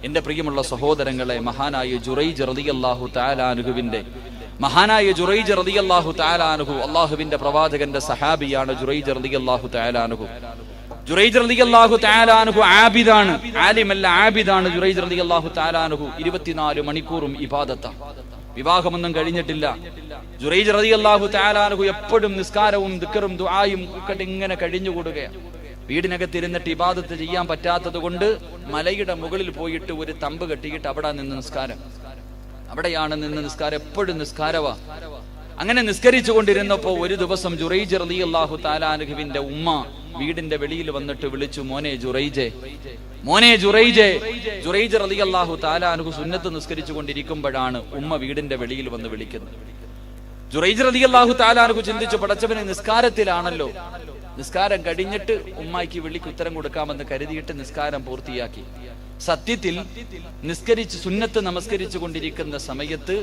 എന്റെ പ്രിയമുള്ള സഹോദരങ്ങളെ, മഹാനായ ജുറൈജ് റളിയല്ലാഹു തആല അൻഹു അല്ലാഹുവിന്റെ പ്രവാചകന്റെ സഹാബിയാണ്. ജുറൈജ് റളിയല്ലാഹു തആല അൻഹു ആബിദാണ്, ആലിമല്ല ആബിദാണ്. ജുറൈജ് റളിയല്ലാഹു തആല അൻഹു 24 മണിക്കൂറും ഇബാദത്താണ്. വിവാഹമൊന്നും കഴിഞ്ഞിട്ടില്ല. ജുറൈജ് റളിയല്ലാഹു തആല അൻഹു എപ്പോഴും നിസ്കാരവും ദിക്റും ദുആയും ഒക്കെ ഇങ്ങനെ കഴിഞ്ഞുകൂടുകയാണ്. വീടിനകത്തിരുന്നിട്ട് ഇബാദത്ത് ചെയ്യാൻ പറ്റാത്തത് കൊണ്ട് മലയുടെ മുകളിൽ പോയിട്ട് ഒരു തമ്പ് കെട്ടിയിട്ട് അവിടെയാണ് നിന്ന് നിസ്കാരം. എപ്പോഴും നിസ്കാരവാ. അങ്ങനെ നിസ്കരിച്ചു കൊണ്ടിരുന്നപ്പോ ഒരു ദിവസം ജുറൈജ് റളിയല്ലാഹു തആല അൻഹുവിന്റെ ഉമ്മ വീടിന്റെ വെളിയിൽ വന്നിട്ട് വിളിച്ചു, മോനെ ജുറൈജ്. ജുറൈജ് റളിയല്ലാഹു തആല അൻഹു സുന്നത്ത് നിസ്കരിച്ചു കൊണ്ടിരിക്കുമ്പോഴാണ് ഉമ്മ വീടിന്റെ വെളിയിൽ വന്ന് വിളിക്കുന്നത്. ജുറൈജ് റളിയല്ലാഹു തആല അൻഹു ചിന്തിച്ചു, പടച്ചവനെ നിസ്കാരത്തിലാണല്ലോ. നിസ്കാരം കഴിഞ്ഞിട്ട് ഉമ്മായിക്ക് വിളിക്ക് ഉത്തരം കൊടുക്കാമെന്ന് കരുതിയിട്ട് നിസ്കാരം പൂർത്തിയാക്കി. സത്യത്തിൽ സുന്നത്ത് നമസ്കരിച്ചു കൊണ്ടിരിക്കുന്ന സമയത്ത്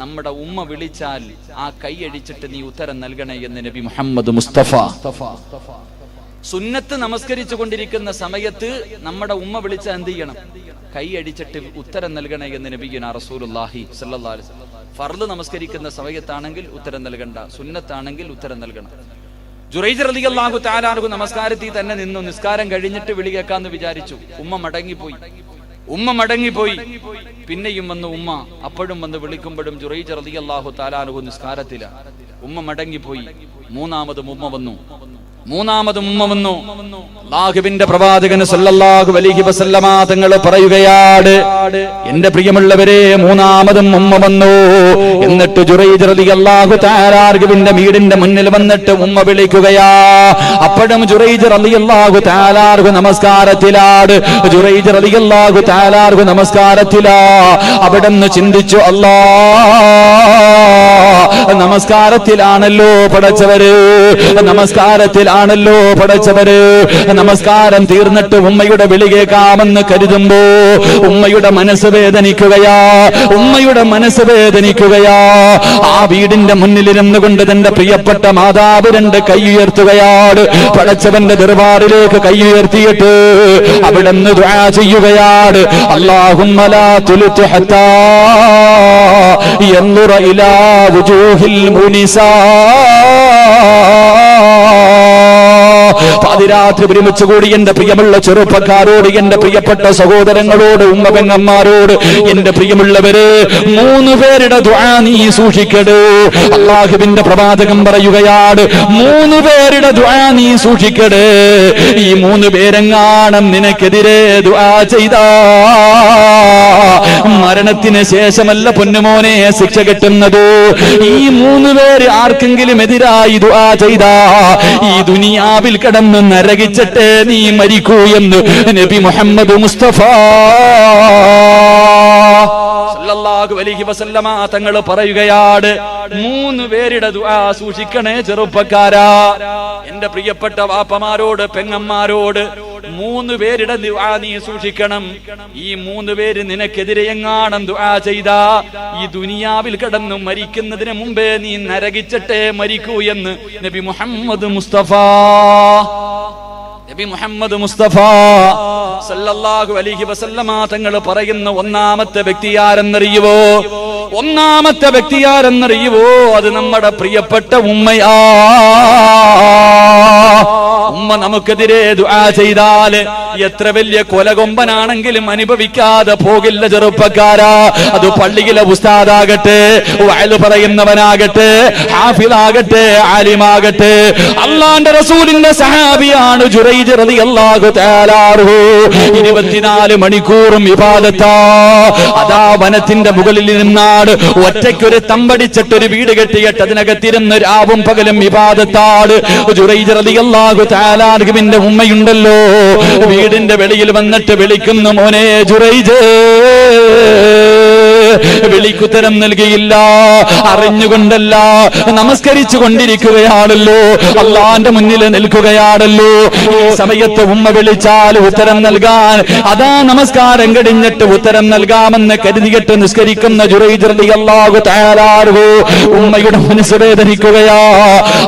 നമ്മുടെ ഉമ്മ വിളിച്ചാൽ ആ കൈയടിച്ചിട്ട് നീ ഉത്തരം നൽകണേ എന്ന് നബി മുഹമ്മദ് മുസ്തഫ. സുന്നത്ത് നമസ്കരിച്ചു കൊണ്ടിരിക്കുന്ന സമയത്ത് നമ്മുടെ ഉമ്മ വിളിച്ചാൽ എന്ത് ചെയ്യണം? കൈയടിച്ചിട്ട് ഉത്തരം നൽകണേ എന്ന് നബിയുന റസൂലുള്ളാഹി സ്വല്ലല്ലാഹു അലൈഹി വസല്ലം. ഫർള് നമസ്കരിക്കുന്ന സമയത്താണെങ്കിൽ ഉത്തരം നൽകണ്ട, സുന്നത്താണെങ്കിൽ ഉത്തരം നൽകണം. ജുറൈജ് റളിയല്ലാഹു തആല അൻഹു നമസ്കാരത്തിൽ തന്നെ നിന്നു. നിസ്കാരം കഴിഞ്ഞിട്ട് വിളി കേൾക്കാന്ന് വിചാരിച്ചു. ഉമ്മ മടങ്ങിപ്പോയി. പിന്നെയും വന്നു ഉമ്മ. അപ്പോഴും വന്ന് വിളിക്കുമ്പോഴും ജുറൈജ് റളിയല്ലാഹു തആല അൻഹു നിസ്കാരത്തിലാണ്. ഉമ്മ മടങ്ങിപ്പോയി. മൂന്നാമതും ഉമ്മ വന്നു. അല്ലാഹുവിന്റെ പ്രവാചകൻ സല്ലല്ലാഹു അലൈഹി വസല്ലമ തങ്ങൾ പറയുകയാണ്, എന്റെ പ്രിയമുള്ളവരെ, മൂന്നാമതും ഉമ്മ വന്നു. എന്നിട്ട് ജുറൈജ് റളിയല്ലാഹു തആല അൻഹുവിന്റെ വീടിന്റെ മുന്നിൽ വന്നിട്ട് ഉമ്മ വിളിക്കുകയാ. അപ്പോഴും ജുറൈജ് റളിയല്ലാഹു തആല അൻഹു നമസ്കാരത്തിലാണ്. ജുറൈജ് റളിയല്ലാഹു തആല അൻഹു നമസ്കാരത്തിലാ. അവിടെന്ന് ചിന്തിച്ചു, അല്ലാഹ് നമസ്കാരത്തിലാണല്ലോ പടച്ചവര്, നമസ്കാരം തീർന്നിട്ട് ഉമ്മയുടെ വിളി കേൾക്കാമെന്ന് കരുതുമ്പോ ഉമ്മയുടെ മനസ്സ് വേദനിക്കുകയാ. ആ വീടിന്റെ മുന്നിലിരുന്നു കൊണ്ട് തന്റെ പ്രിയപ്പെട്ട മാതാവ് 2 കൈ ഉയർത്തുകയാണ്. പടച്ചവന്റെ ദർബാറിലേക്ക് കൈ ഉയർത്തിയിട്ട് അവിടെ നിന്ന് ദുആ ചെയ്യുകയാണ്. അല്ലാഹുമ്മ ലാ തുൽതു ഹത്താ യൻദുറ ഇലാ വുജൂഹിൽ മുനിസാ. പാതിരാത്രി ഒരുമിച്ച് കൂടി എന്റെ പ്രിയമുള്ള ചെറുപ്പക്കാരോട്, എന്റെ പ്രിയപ്പെട്ട സഹോദരങ്ങളോട്, ഉമ്മപെങ്ങന്മാരോട്, എന്റെ പ്രിയമുള്ളവര്, 3 പേരുടെ ദുആ നീ സൂക്ഷിക്കടേ. അല്ലാഹുവിന്റെ പ്രവാചകൻ പറയുകയാണ്, 3 പേരുടെ ദുആ നീ സൂക്ഷിക്കടേ. ഈ 3 പേരെങ്ങാനും നിനക്കെതിരെ ദുആ ചെയ്താ മരണത്തിന് ശേഷമല്ല പൊന്നുമോനെ ശിക്ഷ കിട്ടുന്നത്. ഈ 3 പേര് ആർക്കെങ്കിലും എതിരായി ദുആ ചെയ്താ ഈ ദുനിയാവിൽ കടന്ന് നരകിച്ചിട്ട് നീ മരിക്കൂ എന്ന് നബി മുഹമ്മദ് മുസ്തഫ സല്ലല്ലാഹു അലൈഹി വസല്ലമ തങ്ങൾ പറയുകയാണ്, 3 പേരുടെ ദുആ സൂക്ഷിക്കണേ ചെറുപ്പക്കാരാ. എന്റെ പ്രിയപ്പെട്ട വാപ്പമാരോട്, പെങ്ങന്മാരോട്, 3 പേരുടെ ദുആ നീ സൂക്ഷിക്കണം. ഈ 3 പേര് നിനക്കെതിരെ എങ്ങാനും ദുആ ചെയ്താ ഈ ദുനിയാവിൽ കിടന്നു മരിക്കുന്നതിന് മുമ്പേ നീ നരകിച്ചിട്ടേ മരിക്കൂ എന്ന് നബി മുഹമ്മദ് മുസ്തഫ സല്ലല്ലാഹു അലൈഹി വസല്ലമ തങ്ങൾ പറയുന്ന ഒന്നാമത്തെ വ്യക്തി ആരെന്നറിയുവോ? അത് നമ്മുടെ പ്രിയപ്പെട്ട ഉമ്മയാ. ഉമ്മ നമുക്കെതിരെ ദുആ ചെയ്താല് എത്ര വലിയ കൊലകൊമ്പനാണെങ്കിലും അനുഭവിക്കാതെ പോകില്ല ചെറുപ്പക്കാരാ. അത് പള്ളിയിലെ ഉസ്താദാകട്ടെ, വഅല് പറയുന്നവനാകട്ടെ, ഹാഫിളാകട്ടെ, ആലിമാകട്ടെ, അല്ലാഹുവിന്റെ റസൂലിന്റെ സഹാബിയാണ് ജുറൈജ് റളിയല്ലാഹു തആല അൻഹു. 24 മണിക്കൂറും ഇബാദത്താ. അതാ വനത്തിന്റെ മുകളിൽ നിന്നാണ് ഒറ്റയ്ക്കൊരു തമ്പടിച്ചിട്ടൊരു വീട് കെട്ടിയിട്ട് അതിനകത്തിരുന്ന് രാവും പകലും ഇബാദത്താണ്. ജുറൈജ് റളിയല്ലാഹു തആല അൻഹുവിന്റെ ഉമ്മയുണ്ടല്ലോ, വീടിന്റെ വെളിയിൽ വന്നിട്ട് വിളിക്കുന്നു, മോനെ ജുറൈജ്. വിളിക്കുത്തരം നൽകിയില്ല. അറിഞ്ഞുകൊണ്ടല്ല, നമസ്കരിച്ചു കൊണ്ടിരിക്കുകയാണല്ലോ, അള്ളാന്റെ മുന്നിൽ നിൽക്കുകയാണല്ലോ. ഈ സമയത്ത് ഉമ്മ വിളിച്ചാൽ ഉത്തരം നൽകാൻ, അതാ നമസ്കാരം കഴിഞ്ഞിട്ട് ഉത്തരം നൽകാമെന്ന് കരുതിയിട്ട് നിസ്കരിക്കുന്ന ജുറൈജ് റളിയല്ലാഹു തആല അൻഹു ഉമ്മയുടെ മനസ്സ് വേദനിക്കുകയാ.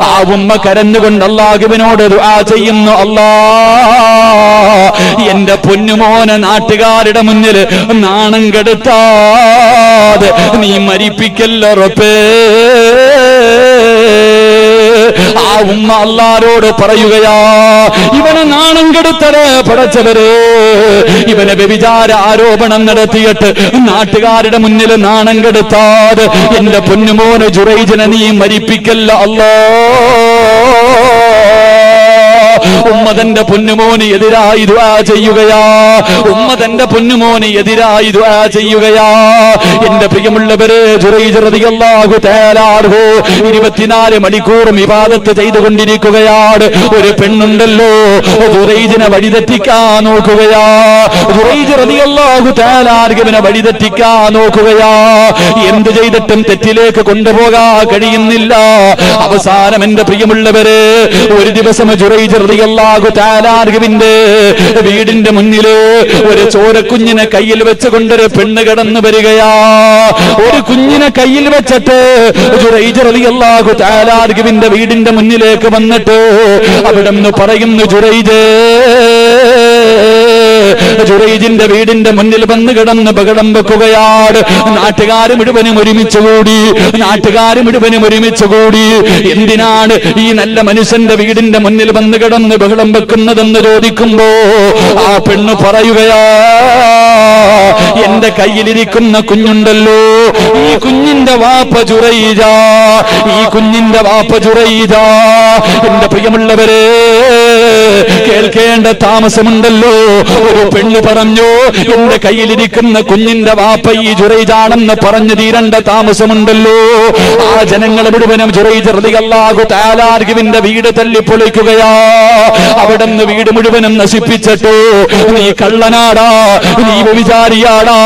ആ ഉമ്മ കരഞ്ഞുകൊണ്ട് അല്ലാഹുവിനോട് ദുആ ചെയ്യുന്നു, അല്ലാഹ് എന്റെ പൊന്നുമോനെ നാട്ടുകാരുടെ മുന്നിൽ നാണം കെടുത്താതെ നീ മരിപ്പിക്കല്ല റബ്ബേ. ആ ഉമ്മ അല്ലാഹുവോട് പറയുകയാ, ഇവനെ നാണം കെടുത്തത് പടച്ചവരെ, ഇവനെ വ്യഭിചാര ആരോപണം നടത്തിയിട്ട് നാട്ടുകാരുടെ മുന്നിൽ നാണം കെടുത്താതെ എന്റെ പൊന്നുമോനെ ജുറൈജിനെ നീ മരിപ്പിക്കല്ല അല്ലാഹ്. ഉമ്മ തന്റെ പൊന്നുമോന് എതിരായി ദുആ ചെയ്യുകയാ, ഉമ്മ തന്റെ പൊന്നുമോന് എതിരായി ദുആ ചെയ്യുകയാ. എന്റെ പ്രിയമുള്ളവരെ, ജുറൈജ് റളിയല്ലാഹു തആല അൻഹു 24 മണിക്കൂറും ഇബാദത്ത് ചെയ്തുകൊണ്ടിരിക്കുകയാണ്. ഒരു പെണ്ണുണ്ടല്ലോ ജുറൈജിനെ വഴിതെറ്റിക്കാൻ നോക്കുകയാ, ജുറൈജ് റളിയല്ലാഹു തആല അൻഹുവിനെ വഴിതെറ്റിക്കാൻ നോക്കുകയാ. എന്ത് ചെയ്തിട്ടും തെറ്റിലേക്ക് കൊണ്ടുപോകാൻ കഴിയുന്നില്ല. അവസാനം എന്റെ പ്രിയമുള്ളവരെ, ഒരു ദിവസം ജുറൈജ് റളിയല്ലാഹു തആല അൻഹുവിന്റെ വീടിന്റെ മുന്നില് ഒരു ചോരക്കുഞ്ഞിനെ കയ്യിൽ വെച്ചുകൊണ്ടൊരു പെണ്ണ് കടന്നു വരികയാ. ഒരു കുഞ്ഞിനെ കയ്യിൽ വെച്ചിട്ട് ജുറൈജ് റളിയല്ലാഹു തആല അൻഹുവിന്റെ വീടിന്റെ മുന്നിലേക്ക് വന്നിട്ട് അവിടെ നിന്ന് പറയുന്നു, ജുറൈജിന്റെ വീടിന്റെ മുന്നിൽ വന്ന് കിടന്ന് ബഹളം വെക്കുകയാണ്. നാട്ടുകാർ മുഴുവനും ഒരുമിച്ച് കൂടി എന്തിനാണ് ഈ നല്ല മനുഷ്യന്റെ വീടിന്റെ മുന്നിൽ വന്ന് കിടന്ന് ബഹളം വെക്കുന്നതെന്ന് ചോദിക്കുമ്പോ ആ പെണ്ണ് പറയുകയാ, എന്റെ കയ്യിലിരിക്കുന്ന കുഞ്ഞുണ്ടല്ലോ, ഈ കുഞ്ഞിന്റെ വാപ്പ ജുറൈജാ, ഈ കുഞ്ഞിന്റെ വാപ്പ ജുറൈജാ. എന്റെ പ്രിയമുള്ളവരെ, കേൾക്കേണ്ട താമസമുണ്ടല്ലോ. ഒരു പെണ്ണ് പറഞ്ഞു, എന്റെ കയ്യിലിരിക്കുന്ന കുഞ്ഞിന്റെ വാപ്പ ഈ ജുറൈജാണെന്ന് പറഞ്ഞു തീരേണ്ട താമസമുണ്ടല്ലോ. ആ ജനങ്ങൾ മുഴുവനും ജുറൈജ് റളിയല്ലാഹു തആല അൻഹുവിന്റെ വീട് തല്ലിപ്പൊളിക്കുകയാ. അവിടെ നിന്ന് വീട് മുഴുവനും നശിപ്പിച്ചിട്ടു. നീ കള്ളനാടാ, നീ വ്യഭിചാരിയാടാ,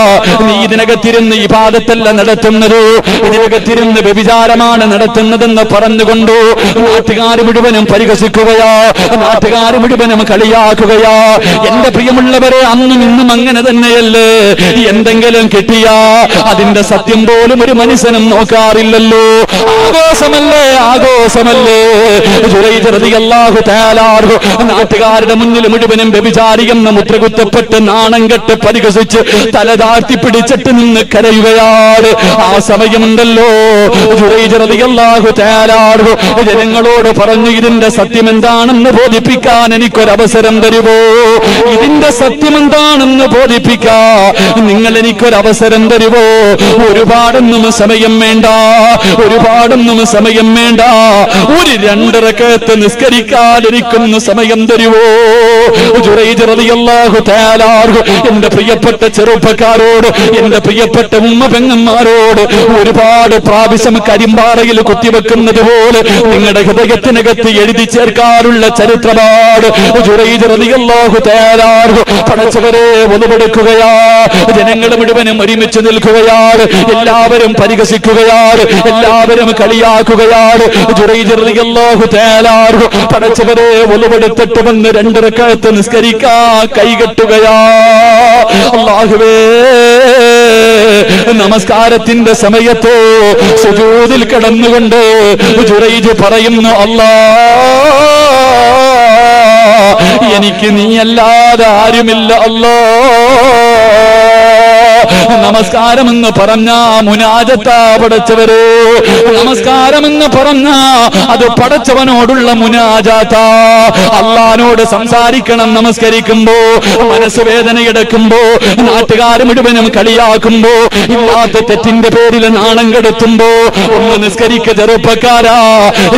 നീ ഇതിനകത്തിരുന്ന് ഇബാദത്തല്ല നടത്തുന്നത്, ഇതിനകത്തിരുന്ന് വ്യഭിചാരമാണ് നടത്തുന്നതെന്ന് പറഞ്ഞുകൊണ്ടു നാട്ടുകാർ മുഴുവനും പരിഹസിക്കുകയാ, നാട്ടുകാർ മുഴുവനും കളിയാക്കുകയാ. എന്റെ പ്രിയമുള്ളവരെ, അന്നും ഇന്നും അങ്ങനെ തന്നെയല്ലേ? എന്തെങ്കിലും കിട്ടിയാ അതിന്റെ സത്യം പോലും ഒരു മനുഷ്യനും നോക്കാറില്ലല്ലോ. ആഘോഷമല്ലേ. ജുറൈജ് റളിയല്ലാഹു തആല അൻഹു നാട്ടുകാരുടെ മുന്നിൽ മുഴുവനും വ്യഭിചാരിയെന്ന് മുദ്രകുത്തപ്പെട്ട് നാണം കെട്ട് പരിഹസിച്ച് തല താഴ്ത്തി പിടിച്ചിട്ട് നിന്ന് കരയുകയാണ്. ആ സമയമുണ്ടല്ലോ ജുറൈജ് റളിയല്ലാഹു തആല അൻഹു ജനങ്ങളോട് പറഞ്ഞു, ഇതിന്റെ സത്യം എന്താണെന്ന് ബോധിപ്പിക്കാൻ എനിക്കൊരവസരം തരുമോ? ഇതിന്റെ സത്യം എന്താണെന്ന് ബോധിപ്പിക്കാ നിങ്ങൾ എനിക്കൊരവസരം തരുമോ? ഒരുപാടൊന്നും സമയം വേണ്ട, ഒരു 2 റക്അത്ത് നിസ്കരിക്കാൻ എനിക്കൊന്ന് സമയം തരുമോ? ജുറൈജ് റളിയല്ലാഹു തആല അൻഹു എന്റെ പ്രിയപ്പെട്ട ചെറുപ്പക്കാരോട്, എന്റെ പ്രിയപ്പെട്ട ഉമ്മ പെങ്ങന്മാരോട് ഒരുപാട് പ്രാവശ്യം കരിമ്പാറയിൽ കുത്തിവെക്കുന്നത് പോലെ നിങ്ങളുടെ ഹൃദയത്തിനകത്ത് എഴുതി ചേർക്കാനുള്ള ചരിത്രമാണ് ജുറൈജ് റളിയല്ലാഹു തആല അൻഹു. പടച്ചവരെ ഒന്നുപെടുക്കുകയാ, ജനങ്ങൾ മുഴുവനും ഒരുമിച്ച് നിൽക്കുകയാണ്, എല്ലാവരും പരിഹസിക്കുകയാണ്, എല്ലാവരും കളിയാക്കുകയാണ്. ജുറൈജ് റളിയല്ലാഹു തആല അൻഹു പടച്ചവരെ ഒന്നുപെടുത്തിട്ട് വന്ന് 2 റക്അത്ത് നിസ്കരിക്കാൻ കൈകെട്ടുകയാ. അല്ലാഹുവേ, നമസ്കാരത്തിന്റെ സമയത്ത് സുജൂദിൽ കിടന്നുകൊണ്ട് ജുറൈജ് പറയുന്നു, അല്ലാഹ്, എനിക്ക് നീയല്ലാതെ ആരുമില്ല അല്ലാഹ്. നമസ്കാരമെന്ന് പറഞ്ഞ മുനാജത്താ പടച്ചവര്, നമസ്കാരമെന്ന് പറഞ്ഞ അത് പടച്ചവനോടുള്ള മുനാജാത്താ. അള്ളാനോട് സംസാരിക്കണം നമസ്കരിക്കുമ്പോ. മനസ്സ് വേദനയെടുക്കുമ്പോ, നാട്ടുകാർ മുഴുവനും കളിയാക്കുമ്പോ, ഇല്ലാത്ത തെറ്റിന്റെ പേരിൽ നാണം കെടുത്തുമ്പോ ഒന്ന് നിസ്കരിക്ക ചെറുപ്പക്കാരാ.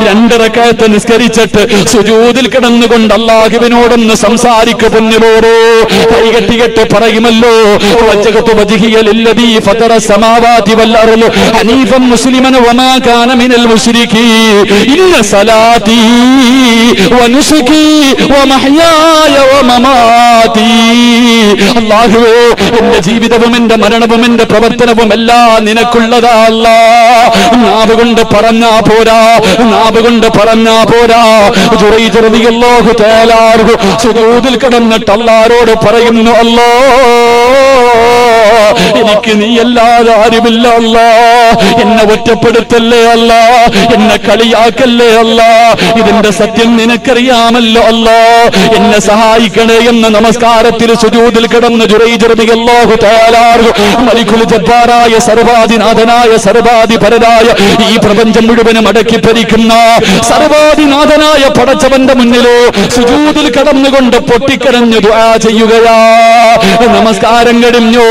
2 റക്അത്ത് നിസ്കരിച്ചിട്ട് സുജൂദിൽ കിടന്നുകൊണ്ട് അല്ലാഹുവിനോടൊന്ന് സംസാരിക്കു പൊന്നുപോരോ. കൈകെട്ടികെട്ട് പറയുമല്ലോ, للذي فطر السماوات والأرض حنيفا مسلما وما كان من المشركين إن صلاتي ونسكي ومحياي ومماتي. അല്ലാഹുവേ, എന്റെ ജീവിതവും എന്റെ മരണവും എന്റെ പ്രവർത്തനവും എല്ലാം നിനക്കുള്ളതാ അല്ലാഹ്. നാവ് കൊണ്ട് പറഞ്ഞാ പോരാ. ജുറൈജ് റളിയല്ലാഹു തആല അൻഹു സുജൂദിൽ കിടന്നിട്ട് അല്ലാഹുവോട് പറയുന്നു, അല്ലാഹ്, എനിക്ക് നീയല്ലാതെ ആരുമില്ല അല്ലാ, എന്നെ ഒറ്റപ്പെടുത്തല്ലേ അല്ലാ, എന്നെ കളിയാക്കല്ലേ അല്ലാ, ഇതിന്റെ സത്യം നിനക്കറിയാമല്ലോ അല്ലാ, എന്നെ സഹായിക്കണേ എന്ന് നമസ്കാരത്തിൽ സുജൂദിൽ കിടന്ന് ജുറൈജ് റളിയല്ലാഹു തആല മലിക്കുൽ ജബ്ബാറായ സർവാധിനാഥനായ സർവാധിപരനായ ഈ പ്രപഞ്ചം മുഴുവനും അടക്കി ഭരിക്കുന്ന സർവാധിനാഥനായ പടച്ചവന്റെ മുന്നിലോ സുജൂദിൽ കടന്നുകൊണ്ട് പൊട്ടിക്കരഞ്ഞു ദുആ ചെയ്യുകയാ. നമസ്കാരം കഴിഞ്ഞു,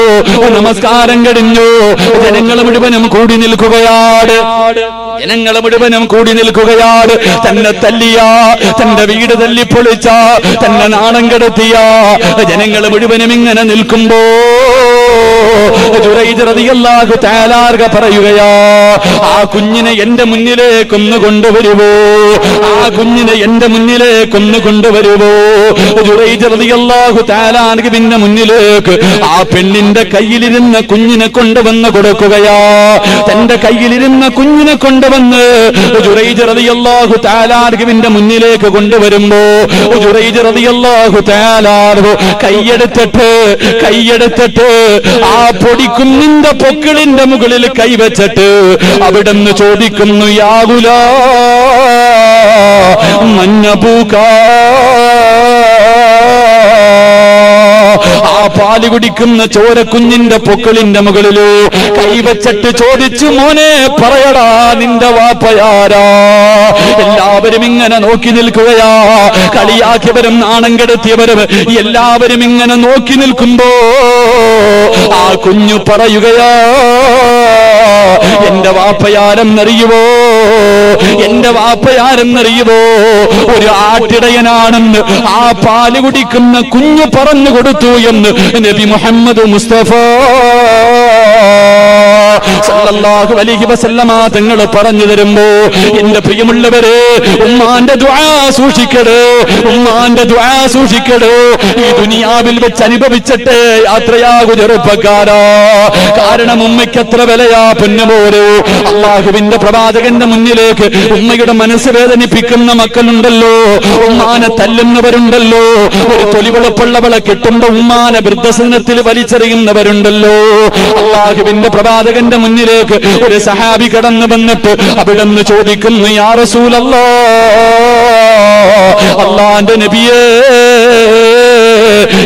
നമസ്കാരം കഴിഞ്ഞു. ജനങ്ങൾ മുഴുവനും കൂടി നിൽക്കുകയാണ്, ജനങ്ങൾ മുഴുവനും കൂടി നിൽക്കുകയാണ്. തന്നെ തല്ലിയ, തന്റെ വീട് തല്ലിപ്പൊളിച്ച, തന്നെ നാണം കെടുത്തിയ ജനങ്ങൾ മുഴുവനും ഇങ്ങനെ നിൽക്കുമ്പോ ജുറൈജ് റളിയല്ലാഹു തആല പറയുകയാ, ആ കുഞ്ഞിനെ എന്റെ മുന്നിലേക്കൊന്ന് കൊണ്ടുവരുവോ, ആ കുഞ്ഞിനെ എന്റെ മുന്നിലേക്കൊന്ന് കൊണ്ടുവരുവോ. ജുറൈജ് റളിയല്ലാഹു തആല പിന്നെ മുന്നിലേക്ക് ആ പെണ്ണിന്റെ കയ്യിലിരുന്ന കുഞ്ഞിനെ കൊണ്ടുവന്ന് കൊടുക്കുകയാ. തന്റെ കയ്യിലിരുന്ന കുഞ്ഞിനെ കൊണ്ടുവന്ന് ജുറൈജ് റളിയല്ലാഹു തആല ന്റെ മുന്നിലേക്ക് കൊണ്ടുവരുമ്പോ ജുറൈജ് റളിയല്ലാഹു തആല കൈയെടുത്തിട്ട് ആ പൊടിക്കുന്നിന്റെ പൊക്കിളിന്റെ മുകളിൽ കൈവച്ചിട്ട് അവിടുന്ന് ചോദിക്കുന്നു, യാ ഗുലാം മന്നബൂകാ. ആ പാല് കുടിക്കുന്ന ചോരക്കുഞ്ഞിന്റെ പൊക്കിളിന്റെ മുകളിലോ കൈവച്ചിട്ട് ചോദിച്ചു, മോനെ പറയടാ നിന്റെ വാപ്പയാരാ. എല്ലാവരും ഇങ്ങനെ നോക്കി നിൽക്കുകയാ, കളിയാക്കിയവരും നാണം കെടുത്തിയവരും എല്ലാവരും ഇങ്ങനെ നോക്കി നിൽക്കുമ്പോ ആ കുഞ്ഞു പറയുകയാ, എന്റെ വാപ്പയാരെന്നറിയുവോ, എന്റെ വാപ്പയാരെന്നറിയുവോ, ഒരു ആട്ടിടയനാണെന്ന് ആ പാല് കുടിക്കുന്ന കുഞ്ഞു പറഞ്ഞു കൊടുത്തു എന്ന് നബി മുഹമ്മദ് മുസ്തഫ സല്ലല്ലാഹു അലൈഹി വസല്ലമ തങ്ങൾ പറഞ്ഞു തരുമ്പോ എന്റെ പ്രിയമുള്ളവരെ, ഉമ്മാന്റെ ദുആ സൂക്ഷിക്കടേ, ഉമ്മാന്റെ ദുആ സൂക്ഷിക്കടേ. ഈ ദുനിയാവിൽ വെച്ച് അനുഭവിച്ചിട്ട് യാത്രയാകു ചെറുപ്പക്കാരാ. കാരണം ഉമ്മയ്ക്ക് എത്ര വിലയാ പൊന്നുപോരോ. അള്ളാഹുവിന്റെ പ്രവാചകന്റെ മുന്നിലേക്ക് ഉമ്മയുടെ മനസ്സ് വേദനിപ്പിക്കുന്ന മക്കളുണ്ടല്ലോ, ഉമ്മാനെ തല്ലുന്നവരുണ്ടല്ലോ, ഒരു തൊലിവെളുപ്പുള്ളവളെ കിട്ടുമ്പോ ഉമ്മാനെ വൃദ്ധസദനത്തിൽ വലിച്ചെറിയുന്നവരുണ്ടല്ലോ. അള്ളാഹുവിന്റെ പ്രവാചകന്റെ മുന്നിലേക്ക് ഒരു സഹാബി കടന്നു വന്നിട്ട് അവിടുന്ന് ചോദിക്കുന്നു, യാ റസൂലല്ലാഹ്, അല്ലാഹുവിന്റെ നബിയേ,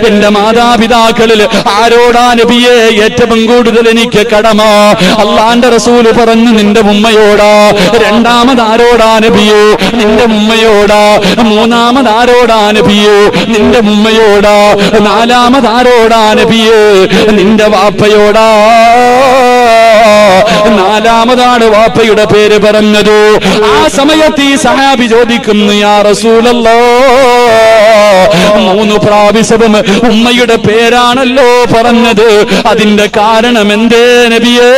എന്റെ മാതാപിതാക്കളിൽ ആരോടാ നബിയെ ഏറ്റവും കൂടുതൽ എനിക്ക് കടമ? അല്ലാഹുവിന്റെ റസൂല് പറഞ്ഞു, നിന്റെ ഉമ്മയോടാ. രണ്ടാമതാരോടാ നബിയോ? നിന്റെ ഉമ്മയോടാ. മൂന്നാമതാരോടാ നബിയോ? നിന്റെ ഉമ്മയോടാ. നാലാമതാരോടാ നബിയോ? നിന്റെ വാപ്പയോടാ. നാലാമതാണ് വാപ്പയുടെ പേര് പറഞ്ഞത്. ആ സമയത്ത് ഈ സഹാബി ചോദിക്കുന്നു, യാ റസൂലല്ലാഹ്, 3 പ്രാവശ്യവും ഉമ്മയുടെ പേരാണല്ലോ പറഞ്ഞത്, അതിന്റെ കാരണം എന്തേ നബിയേ?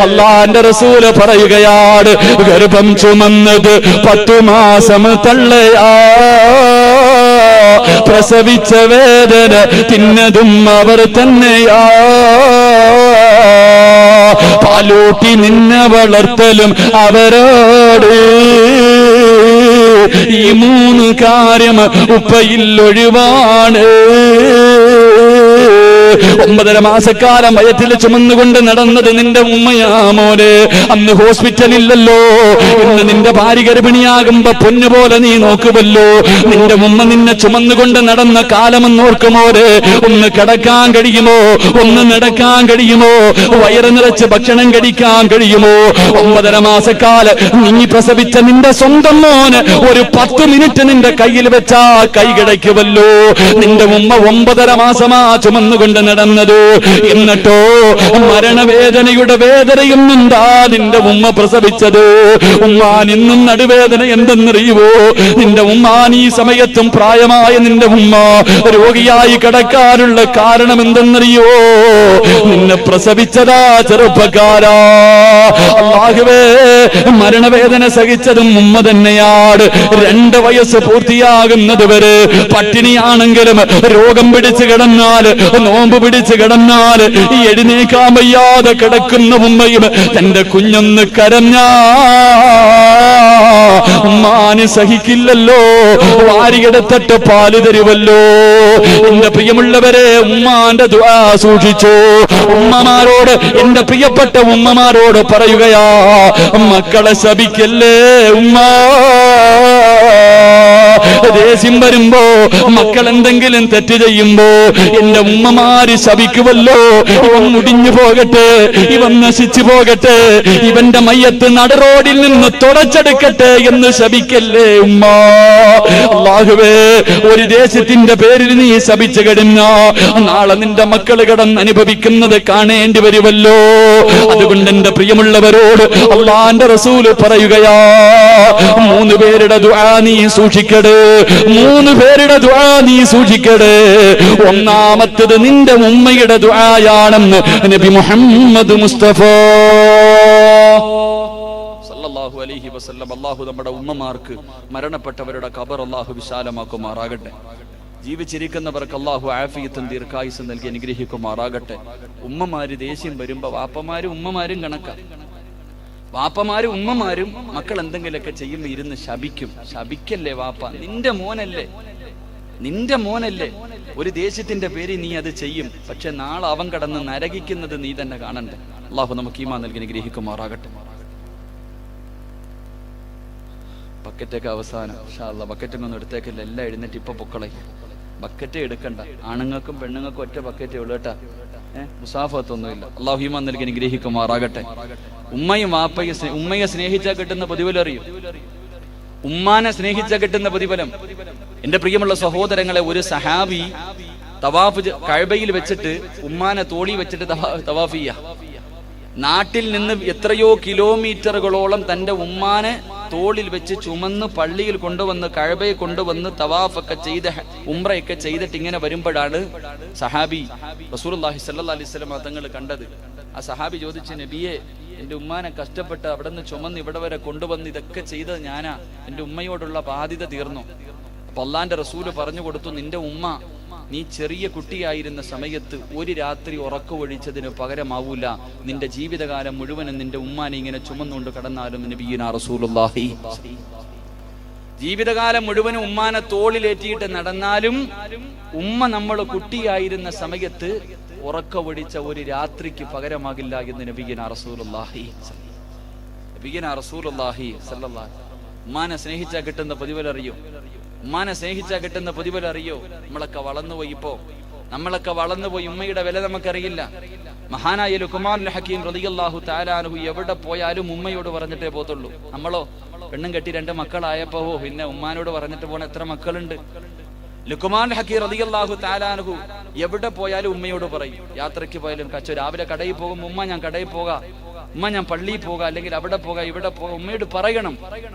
അല്ലാഹുവിന്റെ റസൂല് പറയുകയാണ്, ഗർഭം ചുമന്നത് 10 മാസം തള്ളയാ, പ്രസവിച്ച വേദന തിന്നതും അവർ തന്നെയാ, പാലൂട്ടി നിന്നെ വളർത്തലും അവരോട്. ഈ 3 കാര്യം ഉപ്പയിൽ ഒഴിവാണ്. 9.5 മാസക്കാലം വയറ്റിൽ ചുമന്നുകൊണ്ട് നടന്നത് നിന്റെ ഉമ്മയാ മോനെ. അന്ന് ഹോസ്പിറ്റലില്ലല്ലോ. ഇന്ന് നിന്റെ ഭാര്യ ഗർഭിണിയാകുമ്പോ പൊന്നുപോലെ നീ നോക്കുമല്ലോ. നിന്റെ ഉമ്മ നിന്നെ ചുമന്നുകൊണ്ട് നടന്ന കാലമെന്ന് ഓർക്കുമോരെ. ഒന്ന് കിടക്കാൻ കഴിയുമോ? ഒന്ന് നടക്കാൻ കഴിയുമോ? വയറ് നിറച്ച് ഭക്ഷണം കഴിക്കാൻ കഴിയുമോ? 9.5 മാസക്കാലം നീ പ്രസവിച്ച നിന്റെ സ്വന്തം മോന് ഒരു 10 മിനിറ്റ് നിന്റെ കയ്യിൽ വെച്ചാ കൈ കിടക്കുമല്ലോ. നിന്റെ ഉമ്മ 9.5 മാസമാ ചുമന്നുകൊണ്ട് നടന്നത്. എന്നിട്ടോ മരണവേദനയുടെ വേദനയൊന്നുണ്ടാ നിന്റെ ഉമ്മ പ്രസവിച്ചത്. ഉമ്മാൻ ഇന്നും നടുവേദന എന്തെന്നറിയുവോ? നിന്റെ ഉമ്മാൻ ഈ സമയത്തും പ്രായമായ നിന്റെ ഉമ്മ രോഗിയായി കിടക്കാനുള്ള കാരണം എന്തെന്നറിയോ? നിന്നെ പ്രസവിച്ചതാ ചെറുപ്പക്കാരാ. അല്ലാഹുവേ, മരണവേദന സഹിച്ചതും ഉമ്മ തന്നെയാണ്. 2 വയസ്സ് പൂർത്തിയാകുന്നത് വരെ പട്ടിണിയാണെങ്കിലും രോഗം പിടിച്ചു കിടന്നാൽ, നോമ്പ് പിടിച്ചു കിടന്നാൽ എഴുന്നേക്കാൻ വയ്യാതെ കിടക്കുന്ന ഉമ്മയും തന്റെ കുഞ്ഞൊന്ന് കരഞ്ഞാ ഉമ്മാന് സഹിക്കില്ലല്ലോ, വാരികെടുത്തിട്ട് പാല് തരുമല്ലോ. എന്റെ പ്രിയമുള്ളവരെ, ഉമ്മാന്റെ ദുആ സൂക്ഷിച്ചു. ഉമ്മമാരോട്, എന്റെ പ്രിയപ്പെട്ട ഉമ്മമാരോട് പറയുകയാ, മക്കളെ ശപിക്കല്ലേ ഉമ്മ. ദേഷ്യം വരുമ്പോ, മക്കൾ എന്തെങ്കിലും തെറ്റ് ചെയ്യുമ്പോ എന്റെ ഉമ്മമാര് ശപിക്കുമല്ലോ. ഇവൻ മുടിഞ്ഞു പോകട്ടെ, ഇവൻ നശിച്ചു പോകട്ടെ, ഇവന്റെ മയ്യത്ത് നടുറോഡിൽ നിന്ന് തുടച്ചെടുക്കട്ടെ എന്ന് ശപിക്കല്ലേ ഉമ്മ. അല്ലാഹുവേ, ഒരു ദേശത്തിന്റെ പേരിൽ നീ ശപിച്ചു കഴിഞ്ഞ നാളെ നിന്റെ മക്കൾ കിടന്ന് അനുഭവിക്കുന്നത് കാണേണ്ടി വരുമല്ലോ. അതുകൊണ്ട് എന്റെ പ്രിയമുള്ളവരോട് അല്ലാഹുവിന്റെ റസൂല് പറയുകയാ, 3 പേരുടെ ദുആ നീ സൂക്ഷിക്കടേ, 3 പേരുടെ ദുആ നീ സൂക്ഷിക്കടേ. ഒന്നാമത്തേത് നിന്റെ ഉമ്മയുടെ ദുആയാണെന്ന് നബി മുഹമ്മദ് മുസ്തഫ സല്ലല്ലാഹു അലൈഹി വസല്ലം. അല്ലാഹു നമ്മുടെ ഉമ്മമാർക്ക്, മരണപ്പെട്ടവരുടെ ഖബർ അല്ലാഹു വിശാലമാക്കുമാറാകട്ടെ. ജീവിച്ചിരിക്കുന്നവർക്ക് അല്ലാഹു ആഫിയത്തും ദീർഘായുസ്സും നൽകി അനുഗ്രഹിക്കുമാറാകട്ടെ. ഉമ്മമാര് ദേഷ്യം വരുമ്പോ വാപ്പമാരും ഉമ്മമാരും കണക്കാണ്. വാപ്പമാരും ഉമ്മമാരും മക്കൾ എന്തെങ്കിലുമൊക്കെ ചെയ്യുമ്പോൾ ഇരുന്ന് ശപിക്കും. ശപിക്കല്ലേ വാപ്പ, നിന്റെ മോനല്ലേ, നിന്റെ മോനല്ലേ. ഒരു ദേശത്തിന്റെ പേര് നീ അത് ചെയ്യും, പക്ഷെ നാളെ അവൻ കടന്ന് നരകിക്കുന്നത് നീ തന്നെ കാണണ്ടേ. അല്ലാഹു നമുക്ക് ഈമാൻ നൽകി അനുഗ്രഹിക്കുമാറാകട്ടെ. ബക്കറ്റൊക്കെ അവസാനം ഇൻഷാ അല്ലാഹ്, ബക്കറ്റൊന്നും എടുത്തേക്കില്ല, എല്ലാം എഴുന്നേറ്റ് ഇപ്പൊ പൊക്കളെ. ബക്കറ്റ് എടുക്കണ്ട, ആണുങ്ങൾക്കും പെണ്ണുങ്ങൾക്കും ഒറ്റ ബക്കറ്റേ ഉള്ളൂ കേട്ടാ. മുസാഫത്തൊന്നുമില്ല. അല്ലാഹു ഈമാൻ നൽകി അനുഗ്രഹിക്കുമാറാകട്ടെ. ഉമ്മയും വാപ്പയും, ഉമ്മയെ സ്നേഹിച്ചാൽ കിട്ടുന്ന പ്രതിഫലം അറിയും, ഉമ്മാനെ സ്നേഹിച്ചാൽ കിട്ടുന്ന പ്രതിഫലം. എന്റെ പ്രിയമുള്ള സഹോദരങ്ങളെ, ഒരു സഹാബി തവാഫ് കഅബയിൽ വെച്ചിട്ട് ഉമ്മാനെ തോളി വെച്ചിട്ട് തവാഫ് ചെയ്യാ. നാട്ടിൽ നിന്ന് എത്രയോ കിലോമീറ്ററുകളോളം തന്റെ ഉമ്മാനെ തോളിൽ വെച്ച് ചുമന്ന് പള്ളിയിൽ കൊണ്ടുവന്ന് കഅബയെ കൊണ്ടുവന്ന് തവാഫൊക്കെ ചെയ്ത് ഉംറയൊക്കെ ചെയ്തിട്ട് ഇങ്ങനെ വരുമ്പോഴാണ് സഹാബി റസൂലുള്ളാഹി സ്വല്ലല്ലാഹി അലൈഹി വസല്ലം തങ്ങൾ കണ്ടത്. ആ സഹാബി ചോദിച്ചു, നബിയെ, എന്റെ ഉമ്മാനെ കഷ്ടപ്പെട്ട് അവിടെ നിന്ന് ചുമന്ന് ഇവിടെ വരെ കൊണ്ടുവന്ന് ഇതൊക്കെ ചെയ്തത് ഞാനാ, എന്റെ ഉമ്മയോടുള്ള ബാധ്യത തീർന്നു. അപ്പൊ അള്ളാന്റെ റസൂല് പറഞ്ഞു കൊടുത്തു, നിന്റെ ഉമ്മ നീ ചെറിയ കുട്ടിയായിരുന്ന സമയത്ത് ഒരു രാത്രി ഉറക്കമൊഴിച്ചതിന് പകരമാവൂല, നിന്റെ ജീവിതകാലം മുഴുവനും നിന്റെ ഉമ്മാനെ ഇങ്ങനെ ചുമന്നുകൊണ്ട് കടന്നാലും നബിയുനാ റസൂലുള്ളാഹി. ജീവിതകാലം മുഴുവനും ഉമ്മാനെ തോളിലേറ്റിയിട്ട് നടന്നാലും ഉമ്മ നമ്മൾ കുട്ടിയായിരുന്ന സമയത്ത് ഉറക്കമൊഴിച്ച ഒരു രാത്രിക്ക് പകരമാകില്ല എന്ന് നബിയുനാ റസൂലുള്ളാഹി. നബിയുനാ റസൂലുള്ളാഹി സല്ലല്ലാഹു. ഉമ്മാനെ സ്നേഹിച്ചാൽ കിട്ടുന്ന പ്രതിഫലം അറിയോ? ഉമ്മാനെ സ്നേഹിച്ചാൽ കിട്ടുന്ന പ്രതിഫലം അറിയോ? നമ്മളൊക്കെ വളർന്നുപോയി. ഇപ്പോ നമ്മളൊക്കെ വളർന്നുപോയി, ഉമ്മയുടെ വില നമുക്കറിയില്ല. മഹാനായ ലുഖ്മാനുൽ ഹക്കീം റളിയല്ലാഹു തആല അൻഹു എവിടെ പോയാലും ഉമ്മയോട് പറഞ്ഞിട്ടേ പോത്തുള്ളൂ. നമ്മളോ പെണ്ണും കെട്ടി 2 മക്കളായപ്പോ പിന്നെ ഉമ്മാനോട് പറഞ്ഞിട്ട് പോണ എത്ര മക്കളുണ്ട്. ലുഖ്മാനുൽ ഹക്കീം റളിയല്ലാഹു തആല അൻഹു എവിടെ പോയാലും ഉമ്മയോട് പറയും. യാത്രയ്ക്ക് പോയാലും രാവിലെ കടയിൽ പോകും, ഉമ്മ ഞാൻ കടയിൽ പോകാം, ഉമ്മ ഞാൻ പള്ളിയിൽ പോകാം, അല്ലെങ്കിൽ അവിടെ പോകാം ഇവിടെ പോകാം, ഉമ്മയോട് പറയണം.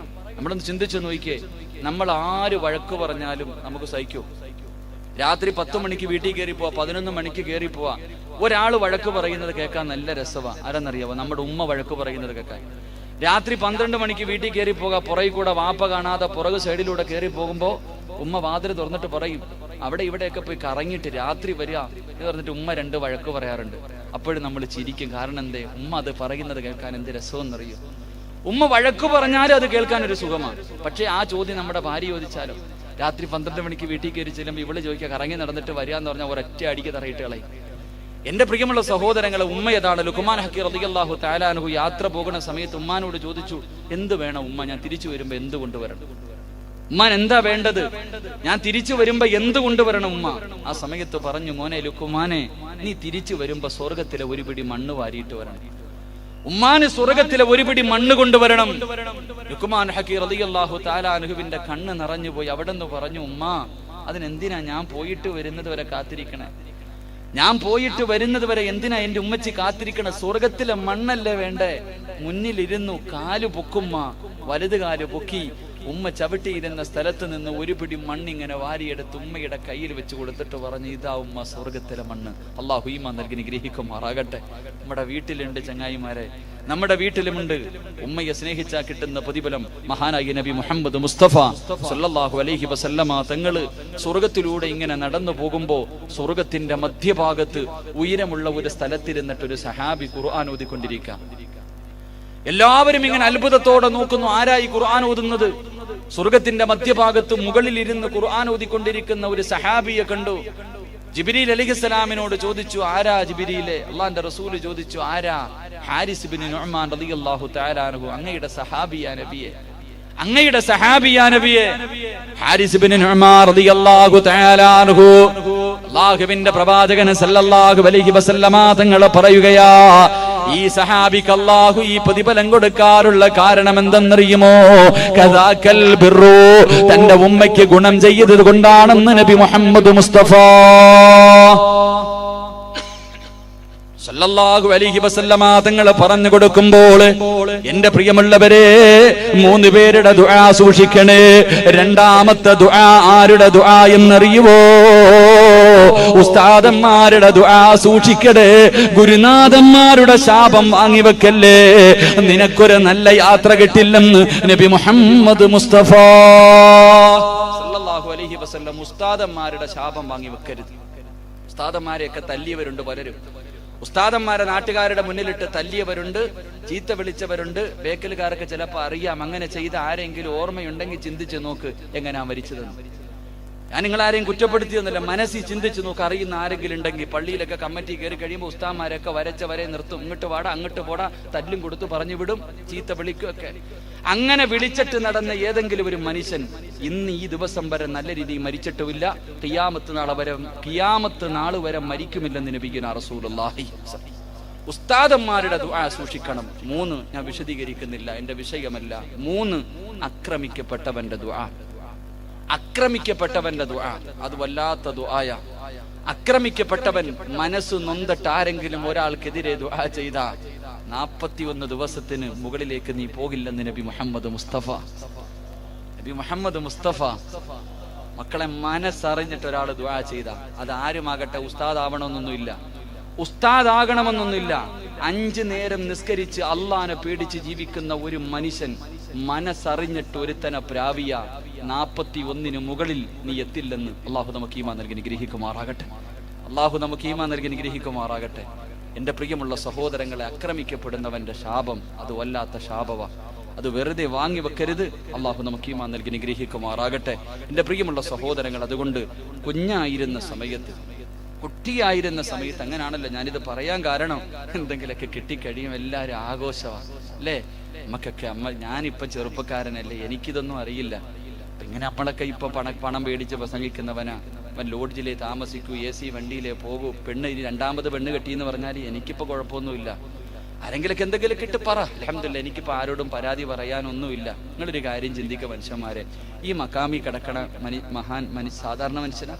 നമ്മളൊന്ന് ചിന്തിച്ചു നോക്കിയേ, നമ്മൾ ആര് വഴക്ക് പറഞ്ഞാലും നമുക്ക് സഹിക്കൂ? രാത്രി 10 മണിക്ക് വീട്ടിൽ കയറി പോവാ, 11 മണിക്ക് കയറി പോവാ. ഒരാൾ വഴക്ക് പറയുന്നത് കേൾക്കാൻ നല്ല രസമാണ്. ആരെന്നറിയാവോ? നമ്മുടെ ഉമ്മ വഴക്ക് പറയുന്നത് കേൾക്കാൻ. രാത്രി 12 മണിക്ക് വീട്ടിൽ കയറി പോകാം, പുറകിൽ കൂടെ വാപ്പ കാണാതെ പുറകു സൈഡിലൂടെ കയറി പോകുമ്പോ ഉമ്മ വാതിൽ തുറന്നിട്ട് പറയും, അവിടെ ഇവിടെയൊക്കെ പോയി കറങ്ങിയിട്ട് രാത്രി വരിക എന്ന് പറഞ്ഞിട്ട് ഉമ്മ 2 വഴക്ക് പറയാറുണ്ട്. അപ്പോഴും നമ്മൾ ചിരിക്കും. കാരണം എന്തേ? ഉമ്മ അത് പറയുന്നത് കേൾക്കാൻ എന്ത് രസമെന്നറിയോ? ഉമ്മ വഴക്ക് പറഞ്ഞാലും അത് കേൾക്കാൻ ഒരു സുഖമാണ്. പക്ഷെ ആ ചോദ്യം നമ്മുടെ ഭാര്യ ചോദിച്ചാലോ? രാത്രി 12 മണിക്ക് വീട്ടിൽ കയറി ചെല്ലുമ്പോൾ ഇവള് ചോദിക്കുക കറങ്ങി നടന്നിട്ട് വരികയെന്ന് പറഞ്ഞാൽ ഒരൊറ്റ അടിക്ക് തറയിട്ട് കളയും. എന്റെ പ്രിയമുള്ള സഹോദരങ്ങളെ, ഉമ്മ ഏതാണ്? ലുഖ്മാൻ ഹക്കീം റളിയല്ലാഹു തആല അൻഹു യാത്ര പോകുന്ന സമയത്ത് ഉമ്മാനോട് ചോദിച്ചു, എന്ത് വേണം ഉമ്മ, ഞാൻ തിരിച്ചു വരുമ്പോ എന്ത് കൊണ്ടുവരണം? ഉമ്മാൻ എന്താ വേണ്ടത്? ഞാൻ തിരിച്ചു വരുമ്പോ എന്ത് കൊണ്ടുവരണം ഉമ്മ? ആ സമയത്ത് പറഞ്ഞു, മോനെ ലുഖ്മാനെ, നീ തിരിച്ചു വരുമ്പോ സ്വർഗത്തിലെ ഒരു പിടി മണ്ണ് വാരിയിട്ട് വരണം. ഉമ്മാന് സ്വർഗത്തിലെ ഒരു പിടി മണ്ണ് കൊണ്ടുവരണം. ലുഖ്മാൻ ഹക്കീം റളിയല്ലാഹു തആല അൻഹുവിന്റെ കണ്ണ് നിറഞ്ഞു പോയി. അവിടെ നിന്ന് പറഞ്ഞു, ഉമ്മ, അതിനെന്തിനാ ഞാൻ പോയിട്ട് വരുന്നത് വരെ കാത്തിരിക്കണേ? ഞാൻ പോയിട്ട് വരുന്നത് വരെ എന്തിനാ എന്റെ ഉമ്മച്ചി കാത്തിരിക്കണ? സ്വർഗത്തിലെ മണ്ണല്ലേ വേണ്ടേ? മുന്നിലിരുന്നു കാല് പൊക്കുമ്മ, വലത് കാല് പൊക്കി ഉമ്മ ചവിട്ടിയിരുന്ന സ്ഥലത്ത് നിന്ന് ഒരു പിടി മണ്ണിങ്ങനെ വാരിയെടുത്ത് ഉമ്മയുടെ കയ്യിൽ വെച്ച് കൊടുത്തിട്ട് പറഞ്ഞു, ഇതാ ഉമ്മ സ്വർഗത്തിലെ മണ്ണ്. അല്ലാഹു ഈമാൻ നൽകി നിഗ്രഹിക്കുമാറാകട്ടെ. നമ്മുടെ വീട്ടിലുണ്ട് ചങ്ങായിമാരെ, നമ്മുടെ വീട്ടിലുമുണ്ട്. ഉമ്മയെ സ്നേഹിച്ചാൽ കിട്ടുന്ന പ്രതിഫലം മഹാനായ നബി മുഹമ്മദ് മുസ്തഫ സല്ലല്ലാഹു അലൈഹി വസല്ലമ തങ്ങള് സ്വർഗത്തിലൂടെ ഇങ്ങനെ നടന്നു പോകുമ്പോ സ്വർഗത്തിന്റെ മധ്യഭാഗത്ത് ഉയരമുള്ള ഒരു സ്ഥലത്തിരുന്നിട്ട് ഒരു സഹാബി ഖുർആൻ ഓതിക്കൊണ്ടിരിക്കാം. എല്ലാവരും ഇങ്ങനെ അത്ഭുതത്തോടെ നോക്കുന്നു, ആരായി ഖുർആൻ ഓതുന്നത്? സ്വർഗത്തിന്റെ മധ്യഭാഗത്ത് മുകളിൽ ഇരുന്ന് ഖുർആൻ ഓതിക്കൊണ്ടിരിക്കുന്ന ഒരു സഹാബിയെ കണ്ടു. ജിബ്രീൽ അലൈഹിസ്സലാമിനോട് ചോദിച്ചു, ആരാ ജിബ്രീലെ? അള്ളാന്റെ റസൂല് ചോദിച്ചു, ആരാ? ഹാരിസ് ബിൻ നുഅ്മാൻ റളിയല്ലാഹു തആല അൻഹു, അങ്ങയുടെ സഹാബിയാ നബിയെ, അങ്ങയുടെ സഹാബിയാ നബിയെ. ഹാരിസ് ബിൻ നുഅ്മാൻ റളിയല്ലാഹു തആല അൻഹു, അല്ലാഹുവിന്റെ പ്രവാചകൻ സല്ലല്ലാഹു അലൈഹി വസല്ലമ തങ്ങൾ പറയുകയാ, ഈ സഹാബിക്ക് അല്ലാഹു ഈ പ്രതിഫലം കൊടുക്കാറുള്ള കാരണം എന്തെന്നറിയുമോ? കദാകൽ ബിർറു, തന്റെ ഉമ്മയ്ക്ക് ഗുണം ചെയ്തത് കൊണ്ടാണെന്ന് നബി മുഹമ്മദ് മുസ്തഫ സല്ലല്ലാഹു അലൈഹി വസല്ലമ തങ്ങൾ പറഞ്ഞു കൊടുക്കുമ്പോൾ, എന്റെ പ്രിയമുള്ളവരെ, 3 പേരുടെ ദുആ സൂക്ഷിക്കണേ. രണ്ടാമത്തെ ദുആ ആരുടെ ദുആ എന്നറിയുവോ? ഉസ്താദന്മാരുടെ ദുആ സൂക്ഷിക്കണേ. ഗുരുനാഥന്മാരുടെ ശാപം വാങ്ങിവെക്കല്ലേ, നിനക്കൊരു നല്ല യാത്ര കിട്ടില്ലെന്ന് നബി മുഹമ്മദ് മുസ്തഫ സല്ലല്ലാഹു അലൈഹി വസല്ലം ഉസ്താദന്മാരുടെ ശാപം വാങ്ങിവെക്കരുത്. ഉസ്താദന്മാരെയൊക്കെ തല്ലിയവരുണ്ട് പലരും. ഉസ്താദന്മാരെ നാട്ടുകാരുടെ മുന്നിലിട്ട് തല്ലിയവരുണ്ട്, ചീത്ത വിളിച്ചവരുണ്ട്. ബേക്കലുകാർക്ക് ചിലപ്പോൾ അറിയാം, അങ്ങനെ ചെയ്ത ആരെങ്കിലും ഓർമ്മയുണ്ടെങ്കിൽ ചിന്തിച്ചു നോക്ക് എങ്ങനെയാ മരിച്ചതെന്ന്. ഞാൻ നിങ്ങളാരെയും കുറ്റപ്പെടുത്തിയെന്നില്ല, മനസ്സിൽ ചിന്തിച്ചു നോക്ക്. അറിയുന്ന ആരെങ്കിലും ഉണ്ടെങ്കിൽ പള്ളിയിലൊക്കെ കമ്മിറ്റി കയറി കഴിയുമ്പോൾ ഉസ്താദന്മാരൊക്കെ വരച്ച വരെ നിർത്തും. ഇങ്ങോട്ട് വാടാ അങ്ങോട്ട് പോടാ, തല്ലും കൊടുത്തു പറഞ്ഞു വിടും, ചീത്ത വിളിക്കുകയൊക്കെ. അങ്ങനെ വിളിച്ചിട്ട് നടന്ന ഏതെങ്കിലും ഒരു മനുഷ്യൻ ഇന്ന് ഈ ദിവസം വരെ നല്ല രീതിയിൽ മരിച്ചിട്ടുമില്ല, ഖിയാമത്ത് നാൾ വരെ മരിക്കുമില്ലെന്ന് നബിയുനാ റസൂലുള്ളാഹി. ഉസ്താദന്മാരുടെ ദുആ സൂക്ഷിക്കണം. 3 ഞാൻ വിശദീകരിക്കുന്നില്ല, എന്റെ വിഷയമല്ല. 3 ആക്രമിക്കപ്പെട്ടവന്റെ ദുആ. ആക്രമിക്കപ്പെട്ടവന്റെ ദുആ അത് വല്ലാത്ത ദുആയ. ആക്രമിക്കപ്പെട്ടവൻ മനസ്സ് നൊന്തിട്ട് ആരെങ്കിലും ഒരാൾക്കെതിരെ ദുആ ചെയ്ത 41 ദിവസത്തിന് മുകളിലേക്ക് നീ പോകില്ലെന്ന് നബി മുഹമ്മദ് മുസ്തഫ. നബി മുഹമ്മദ് മുസ്തഫ മക്കളെ, മനസ്സറിഞ്ഞിട്ട് ഒരാൾ ദുആ ചെയ്ത, അത് ആരുമാകട്ടെ, ഉസ്താദാവണമെന്നൊന്നുമില്ല, ഉസ്താദാകണമെന്നൊന്നുമില്ല. 5 നേരം നിസ്കരിച്ച് അള്ളാനെ പേടിച്ച് ജീവിക്കുന്ന ഒരു മനുഷ്യൻ മനസ്സറിഞ്ഞിട്ട് ഒരുത്തനെ പ്രാവിയ 41 മുകളിൽ നീ എത്തില്ലെന്ന് അള്ളാഹു നമുക്ക് ഈമാൻ നൽകി നിഗ്രഹിക്കുമാറാകട്ടെ. അള്ളാഹു നമുക്ക് ഈമാൻ നൽകി നിഗ്രഹിക്കുമാറാകട്ടെ. എന്റെ പ്രിയമുള്ള സഹോദരങ്ങളെ, ആക്രമിക്കപ്പെടുന്നവന്റെ ശാപം അത് വല്ലാത്ത ശാപവ. അത് വെറുതെ വാങ്ങി വെക്കരുത്. അള്ളാഹു നമുക്ക് ഈമാൻ നൽകി നിഗ്രഹിക്കുമാറാകട്ടെ. എന്റെ പ്രിയമുള്ള സഹോദരങ്ങൾ, അതുകൊണ്ട് കുഞ്ഞായിരുന്ന സമയത്ത്, കുട്ടിയായിരുന്ന സമയത്ത്, അങ്ങനാണല്ലോ ഞാനിത് പറയാൻ കാരണം, എന്തെങ്കിലുമൊക്കെ കിട്ടിക്കഴിയും എല്ലാവരും ആഘോഷമാണ് അല്ലേ നമുക്കൊക്കെ. ഞാനിപ്പം ചെറുപ്പക്കാരനല്ലേ, എനിക്കിതൊന്നും അറിയില്ല. ഇങ്ങനെ നമ്മളൊക്കെ ഇപ്പൊ പണം പേടിച്ച് പ്രസംഗിക്കുന്നവനാ. അവൻ ലോഡ്ജിലേ താമസിക്കൂ, AC വണ്ടിയിലേ പോകൂ, പെണ്ണ് ഇനി 2ാമത് പെണ്ണ് കെട്ടിയെന്ന് പറഞ്ഞാൽ എനിക്കിപ്പോ കുഴപ്പമൊന്നുമില്ല. ആരെങ്കിലൊക്കെ എന്തെങ്കിലും കിട്ടി പറ, അൽഹംദുലില്ലാ, എനിക്കിപ്പോ ആരോടും പരാതി പറയാനൊന്നുമില്ല. നിങ്ങളൊരു കാര്യം ചിന്തിക്കുക മനുഷ്യന്മാരെ, ഈ മക്കാമി കിടക്കണ സാധാരണ മനുഷ്യനാ?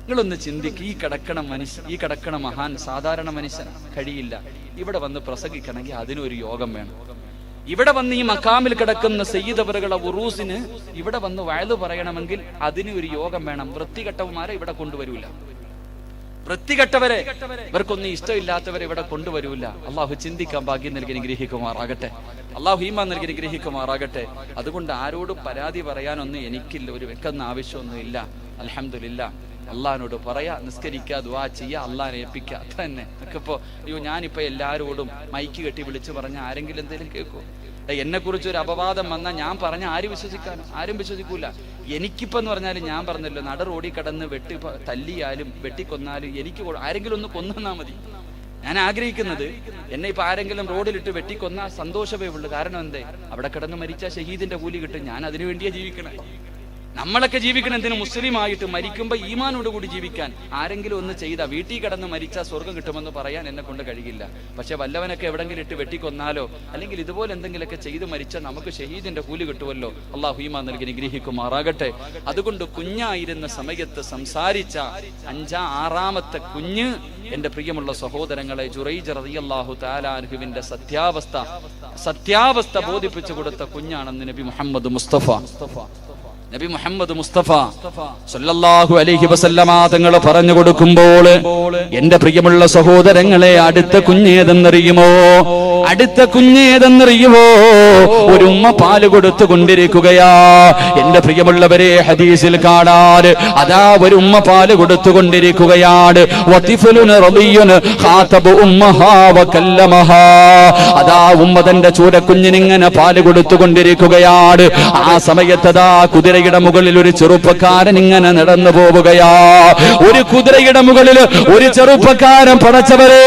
നിങ്ങളൊന്ന് ചിന്തിക്കുക, ഈ കിടക്കണ മഹാൻ സാധാരണ മനുഷ്യനാ? കഴിയില്ല. ഇവിടെ വന്ന് പ്രസംഗിക്കണമെങ്കിൽ അതിനൊരു യോഗം വേണം. ഇവിടെ വന്ന് ഈ മക്കാമിൽ കിടക്കുന്ന സയ്യിദ് അവറുകളെ ഉറൂസിന് ഇവിടെ വന്ന് വയലു പറയണമെങ്കിൽ അതിന് ഒരു യോഗം വേണം. വൃത്തികെട്ടവന്മാരെ ഇവിടെ കൊണ്ടുവരൂല. വൃത്തികെട്ടവരെ, ഇവർക്കൊന്നും ഇഷ്ടമില്ലാത്തവരെ ഇവിടെ കൊണ്ടുവരൂല. അള്ളാഹു ചിന്തിക്കാൻ ഭാഗ്യം നൽകി നിഗ്രഹിക്കുമാറാകട്ടെ. അള്ളാഹു ഈമാൻ നൽകി നിഗ്രഹിക്കുമാറാകട്ടെ. അതുകൊണ്ട് ആരോടും പരാതി പറയാനൊന്നും എനിക്കില്ല, ഒരു വെക്കുന്ന ആവശ്യമൊന്നും ഇല്ല. അൽഹംദുലില്ലാ, അള്ളഹാനോട് പറയാ, നിസ്കരിക്കുക, ദുആ ചെയ്യുക, അള്ളഹാനെ ഏൽപ്പിക്കുക, അത്ര തന്നെ. നമുക്കിപ്പോ ഞാനിപ്പോ എല്ലാരോടും മൈക്ക് കെട്ടി വിളിച്ചു പറഞ്ഞ ആരെങ്കിലും എന്തെങ്കിലും കേൾക്കൂ? എന്നെ കുറിച്ച് ഒരു അപവാദം വന്നാൽ ഞാൻ പറഞ്ഞ ആരും വിശ്വസിക്കാനും ആരും വിശ്വസിക്കൂല. എനിക്കിപ്പോ എന്ന് പറഞ്ഞാൽ ഞാൻ പറഞ്ഞല്ലോ, നട റോഡിൽ കടന്ന് തല്ലിയാലും വെട്ടിക്കൊന്നാലും എനിക്ക് ആരെങ്കിലും ഒന്ന് കൊന്നാ മതി. ഞാൻ ആഗ്രഹിക്കുന്നത്, എന്നെ ഇപ്പൊ ആരെങ്കിലും റോഡിലിട്ട് വെട്ടിക്കൊന്നാ സന്തോഷമേ ഉള്ളൂ. കാരണം എന്തേ, അവിടെ കിടന്ന് മരിച്ച ഷഹീദിന്റെ കൂലി കിട്ടും. ഞാൻ അതിനു വേണ്ടിയാ ജീവിക്കണേ. നമ്മളൊക്കെ ജീവിക്കണം എന്തിനു? മുസ്ലിമായിട്ട് മരിക്കുമ്പോ ഈമാനോട് കൂടി ജീവിക്കാൻ. ആരെങ്കിലും ഒന്ന് ചെയ്ത വീട്ടിൽ കിടന്ന് മരിച്ചാൽ സ്വർഗം കിട്ടുമെന്ന് പറയാൻ എന്നെ കൊണ്ട് കഴിയില്ല. പക്ഷെ വല്ലവനൊക്കെ എവിടെങ്കിലും ഇട്ട് വെട്ടിക്കൊന്നാലോ അല്ലെങ്കിൽ ഇതുപോലെ എന്തെങ്കിലുമൊക്കെ ചെയ്ത് മരിച്ചാൽ നമുക്ക് ഷഹീദിന്റെ കൂലി കിട്ടുമല്ലോ. അള്ളാഹു ഈമാൻ നൽകി നിഗ്രഹിക്കുമാറാകട്ടെ. അതുകൊണ്ട് കുഞ്ഞായിരുന്ന സമയത്ത് സംസാരിച്ച 5-6ാമത്തെ കുഞ്ഞ്, എന്റെ പ്രിയമുള്ള സഹോദരങ്ങളെ, ജുറൈജ് റളിയല്ലാഹു തആല അൻഹുവിന്റെ സത്യാവസ്ഥ ബോധിപ്പിച്ചു കൊടുത്ത കുഞ്ഞാണെന്ന് നബി മുഹമ്മദ് മുസ്തഫ സല്ലല്ലാഹു അലൈഹി വസല്ലമ തങ്ങൾ പറഞ്ഞു കൊടുക്കുമ്പോൾ, എന്റെ പ്രിയമുള്ള സഹോദരങ്ങളെ, അടുത്ത കുഞ്ഞേതെന്നറിയുമോ? അടുത്ത കുഞ്ഞേതെന്നറിയുവോ? ഒരു ഉമ്മ പാല് കൊടുത്തുകൊണ്ടിരിക്കുകയാ. എന്റെ പ്രിയമുള്ളവരെ, ഹദീസിൽ കാണാൻ അതാ ഒരു ഉമ്മ പാല് കൊടുത്തുകൊണ്ടിരിക്കുകയാണ്. അതാ ഉമ്മ തന്റെ ചൂരക്കുഞ്ഞിനിങ്ങനെ പാല് കൊടുത്തുകൊണ്ടിരിക്കുകയാണ്. ആ സമയത്തതാ കുതിരയുടെ മുകളിൽ ഒരു ചെറുപ്പക്കാരൻ ഇങ്ങനെ നടന്നു പോവുകയാ. ഒരു കുതിരയുടെ മുകളിൽ ഒരു ചെറുപ്പക്കാരൻ, പടച്ചവരോ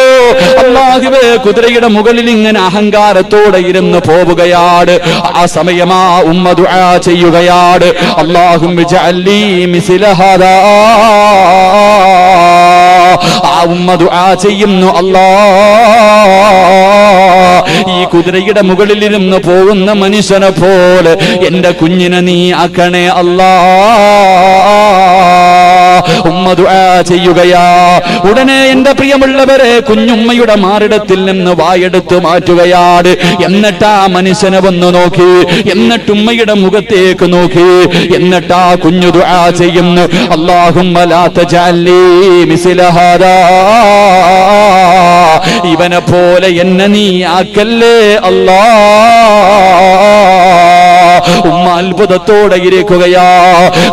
അല്ലാഹുവേ, കുതിരയുടെ മുകളിൽ ഇങ്ങനെ അഹങ്കാരത്തോടെ ഇരുന്ന് പോവുകയാണ്. ആ സമയം ആ ഉമ്മ ദുആ ചെയ്യുകയാണ്, അല്ലാഹുമ്മ ജഅൽനി മിസ്ല ഹാദാ. ആ ഉമ്മ ദുആ ചെയ്യുന്നു, ഈ കുതിരയുടെ മുകളിലിരുന്ന് പോകുന്ന മനുഷ്യനെ പോലെ എന്റെ കുഞ്ഞിനെ നീ ആക്കണേ അല്ലാ. ഉമ്മ ദുആ ചെയ്യുകയാ. ഉടനെ എന്റെ പ്രിയമുള്ളവരെ, കുഞ്ഞുമ്മയുടെ മാറിടത്തിൽ നിന്ന് വായെടുത്ത് മാറ്റുകയാണ്. എന്നിട്ട് ആ മനുഷ്യനെ വന്ന് നോക്കി, എന്നിട്ട് ഉമ്മയുടെ മുഖത്തേക്ക് നോക്കി, എന്നിട്ട് ആ കുഞ്ഞു ദുആ ചെയ്യുന്നു, അല്ലാഹുമ്മ ലാ തജഅൽനി മിസ്ല ഹാദാ. ഇവനെ പോലെ എന്നെ നീ ആക്കല്ലേ അല്ലാ. ഉമ്മ അത്ഭുതത്തോടെ ഇരിക്കുകയാ.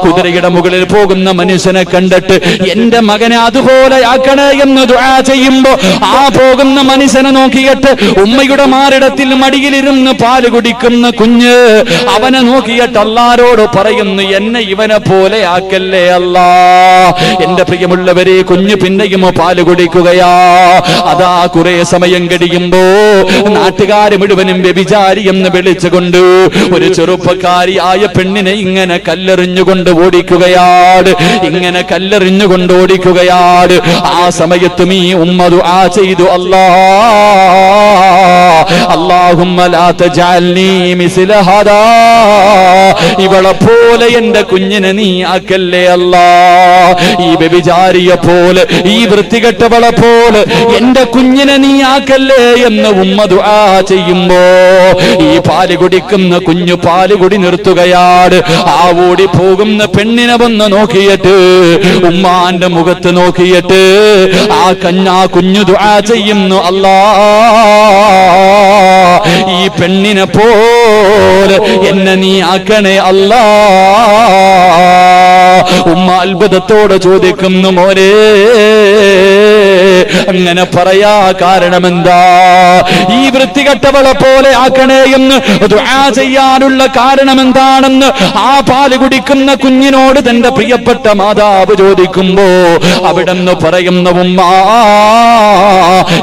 കുതിരയുടെ മുകളിൽ പോകുന്ന മനുഷ്യനെ കണ്ടിട്ട് എന്റെ മകനെ അതുപോലെ ആക്കണേ എന്ന് ദുആ ചെയ്യുമ്പോ ആ പോകുന്ന മനുഷ്യനെ നോക്കിയിട്ട് ഉമ്മയുടെ മാറിടത്തിൽ മടിയിലിരുന്ന് പാല് കുടിക്കുന്ന കുഞ്ഞ് അവനെ നോക്കിയിട്ട് അല്ലാഹുവോട് പറയുന്നു, എന്നെ ഇവനെ പോലെ ആക്കല്ലേ അല്ലാ. എന്റെ പ്രിയമുള്ളവരെ, കുഞ്ഞ് പിന്നെയും പാല് കുടിക്കുകയാ. അതാ കുറെ സമയം കഴിയുമ്പോ നാട്ടുകാര് മുഴുവനും വ്യഭിചാരി എന്ന് വിളിച്ചുകൊണ്ട് ഒരു ചെറുപ്പക്കാരിയായ പെണ്ണിനെ ഇങ്ങനെ കല്ലെറിഞ്ഞുകൊണ്ട് ഓടിക്കുകയാണ്, ഇങ്ങനെ കല്ലെറിഞ്ഞുകൊണ്ട് ഓടിക്കുകയാണ്. ആ സമയത്തും ഈ ഉമ്മ ദുആ ചെയ്തു, അല്ലാഹുമ്മ ലാ തജഅൽനി മിസ്ല ഹാദാ. ഇവളെ പോലെ എന്റെ കുഞ്ഞിനെ നീ ആക്കല്ലേ അല്ലാ. ഈ വ്യഭിചാരിയെ പോലെ, ഈ വൃത്തികെട്ടവളെ പോലെ എന്റെ കുഞ്ഞിനെ നീ ആക്കല്ലേ എന്ന് ഉമ്മ ദുആ ചെയ്യുമ്പോ ഈ പാല് കുടിക്കുന്ന കുഞ്ഞു പാലുകുടി നിർത്തുകയാണ്. ആ ഓടി പോകുന്ന പെണ്ണിനെ വന്ന് നോക്കിയിട്ട് ഉമ്മാന്റെ മുഖത്ത് നോക്കിയിട്ട് ആ കുഞ്ഞു ദുആ ചെയ്യുന്നു, അല്ലാ ഈ പെണ്ണിനെ പോലെ എന്നെ നീ ആക്കണേ അല്ലാ. ഉമ്മ അത്ഭുതത്തോടെ ചോദിക്കുന്നു, മോനെ അങ്ങനെ പറയാ കാരണമെന്താ? ഈ വൃത്തികെട്ടവളെ പോലെ ആക്കണേ എന്ന് ദുആ ചെയ്യാനുള്ള കാരണം എന്താണെന്ന് ആ പാല് കുടിക്കുന്ന കുഞ്ഞിനോട് തന്റെ പ്രിയപ്പെട്ട മാതാവ് ചോദിക്കുമ്പോ അവിടെന്ന് പറയുന്ന, ഉമ്മ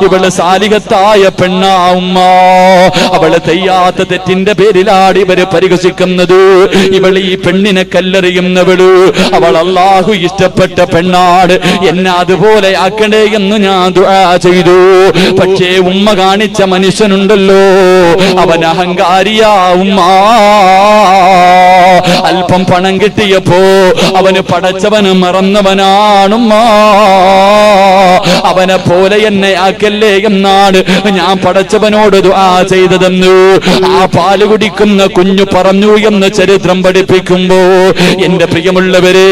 ഇവള് സാലിഹത്തായ പെണ്ണാ ഉമ്മ. അവള് ചെയ്യാത്ത തെറ്റിന്റെ പേരിലാണ് ഇവര് പരിഹസിക്കുന്നത്. ഇവൾ ഈ പെണ്ണിനെ കല്ലെറിയുന്നവള്, അവൾ അല്ലാഹു ഇഷ്ടപ്പെട്ട പെണ്ണാണ്. എന്നെ അതുപോലെ ആക്കണേ എന്ന് ഞാൻ ദുആ ചെയ്തു. പക്ഷേ ഉമ്മ കാണിച്ച മനുഷ്യനുണ്ടല്ലോ, അവൻ അഹങ്കാരിയാ ഉമ്മ. അല്പം പണം കിട്ടിയപ്പോ അവന് പടച്ചവന് മറന്നവനാണുമ്മ. അവനെ പോലെ എന്നെ ആക്കല്ലേ എന്നാണ് ഞാൻ പടച്ചവനോട് ദുആ ചെയ്തതെന്ന് ആ പാല് കുടിക്കുന്ന കുഞ്ഞു പറഞ്ഞു എന്ന് ചരിത്രം പഠിപ്പിക്കുമ്പോ എന്റെ പ്രിയമുള്ളവരെ,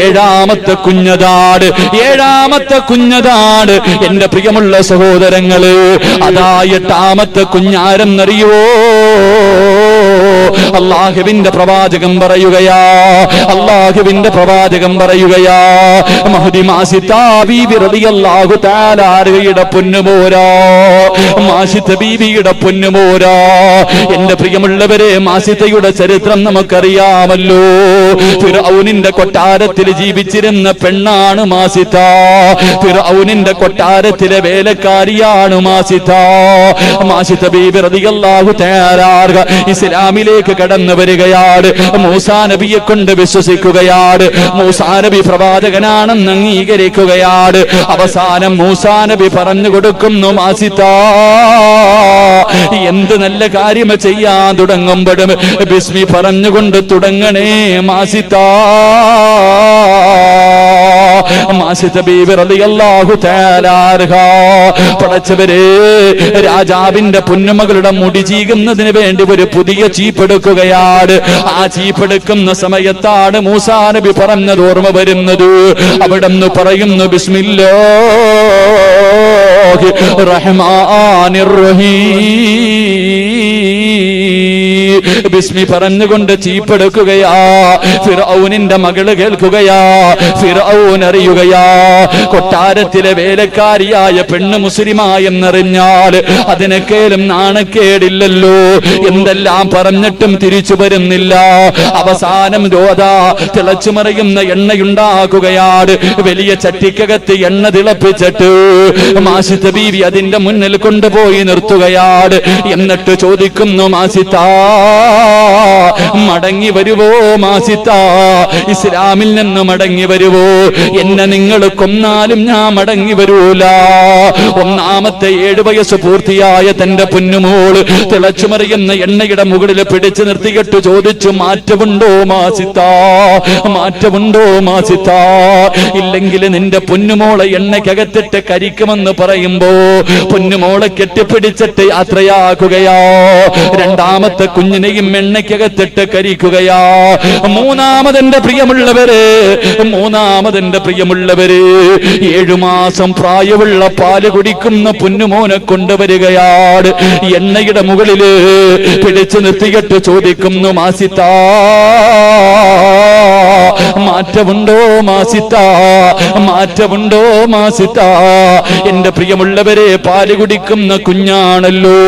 ഏഴാമത്തെ കുഞ്ഞതാണ് എന്റെ പ്രിയമുള്ള സഹോദരങ്ങള്. അതാ എട്ടാമത്തെ കുഞ്ഞാരെന്നറിയോ? അല്ലാഹുവിന്റെ പ്രവാചകൻ പറയുകയാ, മഹ്ദി മാസിത്താ ബീബി റളിയല്ലാഹു തആല അൻഹയുടെ പൊന്നുമോരാ, മാസിത്ത ബീബിയുടെ പൊന്നുമോരാ. എന്റെ പ്രിയമുള്ളവരെ, മാസിത്തയുടെ ചരിത്രം നമുക്കറിയാമല്ലോ. ഫിർഔനിന്റെ കൊട്ടാരത്തിൽ ജീവിച്ചിരുന്ന പെണ്ണാണ് മാസിത്ത. ഫിർഔനിന്റെ കൊട്ടാരത്തിലെ വേലക്കാരിയാണ് മാസിത്ത. മാസിത്ത ബീബി റളിയല്ലാഹു തആല ഇസ്ലാമിലേക്ക് കടന്നു വരികയാണ്. മൂസാ നബിയെ കൊണ്ട് വിശ്വസിക്കുകയാണ്. മൂസാ നബി പ്രവാചകനാണെന്ന് അംഗീകരിക്കുകയാണ്. അവസാനം മൂസാ നബി പറഞ്ഞു കൊടുക്കുന്നു, മാസിത്ത എന്ത് നല്ല കാര്യം ചെയ്യാൻ തുടങ്ങുമ്പോഴും ബിസ്മി പറഞ്ഞുകൊണ്ട് തുടങ്ങണേ മാസിത്ത. മാസിത്ത ബീബി റളിയല്ലാഹു തആല അൻഹാ, പടച്ചവരെ, രാജാവിന്റെ പൊന്നുമകളുടെ മുടി ചീകുന്നതിന് വേണ്ടി ഒരു പുതിയ ചീപ്പെടുക്കുകയാണ്. ആ ചീപ്പെടുക്കുന്ന സമയത്താണ് മൂസാ നബി പറഞ്ഞത് ഓർമ്മ വരുന്നത്. അവിടെന്ന് പറയുന്നു, ബിസ്മില്ലാഹി റഹ്മാനിർ റഹീം. ബിസ്മി പറഞ്ഞുകൊണ്ട് ചീപ്പെടുക്കുകയാ. ഫിർഔനിന്റെ മകള് കേൾക്കുകയാ. ഫിർഔൻ അറിയുകയാ, കൊട്ടാരത്തിലെ വേലക്കാരിയായ പെണ്ണ് മുസ്ലിമായെന്നറിഞ്ഞാൽ അതിനേക്കാളും നാണക്കേടില്ലല്ലോ. എന്തെല്ലാം പറഞ്ഞിട്ടും തിരിച്ചു വരുന്നില്ല. അവസാനം രോധ തിളച്ചുമറിയുന്ന എണ്ണയുണ്ടാക്കുകയാണ്. വലിയ ചട്ടിക്കകത്ത് എണ്ണ തിളപ്പിച്ചിട്ട് മാസിത്ത ബീവി അതിന്റെ മുന്നിൽ കൊണ്ടുപോയി നിർത്തുകയാണ്. എന്നിട്ട് ചോദിക്കുന്നു, മാസിത്ത മടങ്ങി വരുവോ? മാസിത്ത ഇസ്ലാമിൽ നിന്ന് മടങ്ങി വരുവോ? എന്നെ നിങ്ങൾ കൊന്നാലും ഞാൻ മടങ്ങി വരൂല. ഒന്നാമത്തെ 7 വയസ്സ് പൂർത്തിയായ തന്റെ പൊന്നുമോള് തിളച്ചുമറിയുന്ന എണ്ണയുടെ മുകളിൽ പിടിച്ചു നിർത്തിയിട്ട് ചോദിച്ചു, മാറ്റമുണ്ടോ മാസിത്ത? മാറ്റമുണ്ടോ മാസിത്ത? ഇല്ലെങ്കിൽ നിന്റെ പൊന്നുമോളെ എണ്ണയ്ക്കകത്തിട്ട് കരിക്കുമെന്ന് പറയുമ്പോ പൊന്നുമോളെ കെട്ടിപ്പിടിച്ചിട്ട് യാത്രയാക്കുകയാ. രണ്ടാമത്തെ കുഞ്ഞിനെയും എണ്ണയ്ക്കകത്തിട്ട് കരിക്കുകയാ. മൂന്നാമതെന്റെ പ്രിയമുള്ളവര് 7 മാസം പ്രായമുള്ള പാല് കുടിക്കുന്ന പൊന്നുമോനെ കൊണ്ടുവരികയാണ്. എണ്ണയുടെ മുകളില് പിടിച്ചു നിർത്തിയിട്ട് ചോദിക്കുന്നു, മാസിത്ത മാറ്റമുണ്ടോ മാസിത്ത? മാറ്റമുണ്ടോ മാസിത്ത? എന്റെ പ്രിയമുള്ളവരെ, പാല് കുടിക്കുന്ന കുഞ്ഞാണല്ലോ.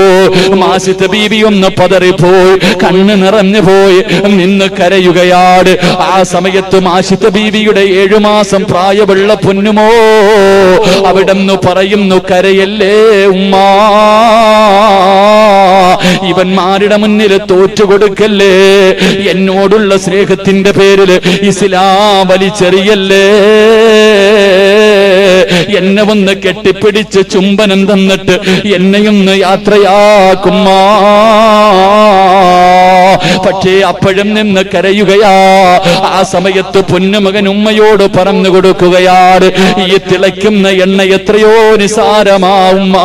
മാസിത്ത ബീബി ഒന്ന് പതറിപ്പോയി, കണ്ണ് നിറഞ്ഞു പോയി നിന്ന് കരയുകയാണ്. ആ സമയത്ത് മാസിത്ത ബീവിയുടെ 7 മാസം പ്രായമുള്ള പൊന്നുമോ അവിടെന്ന് പറയുന്നു, കരയല്ലേ ഉമ്മ, ഇവന്മാരുടെ മുന്നിൽ തോറ്റുകൊടുക്കല്ലേ, എന്നോടുള്ള സ്നേഹത്തിന്റെ പേരിൽ ഇസ്ലാം വലിച്ചെറിയല്ലേ, എന്നെ ഒന്ന് കെട്ടിപ്പിടിച്ച് ചുംബനം തന്നിട്ട് എന്നെയൊന്ന് യാത്രയാക്കുമ്മ. പക്ഷേ അപ്പോഴും നിന്ന് കരയുകയാ. ആ സമയത്ത് പൊന്നുമകൻ ഉമ്മയോട് പറഞ്ഞു കൊടുക്കുകയാണ്, ഈ തിളയ്ക്കുന്ന എണ്ണ എത്രയോ നിസാരമാവുമ്മ,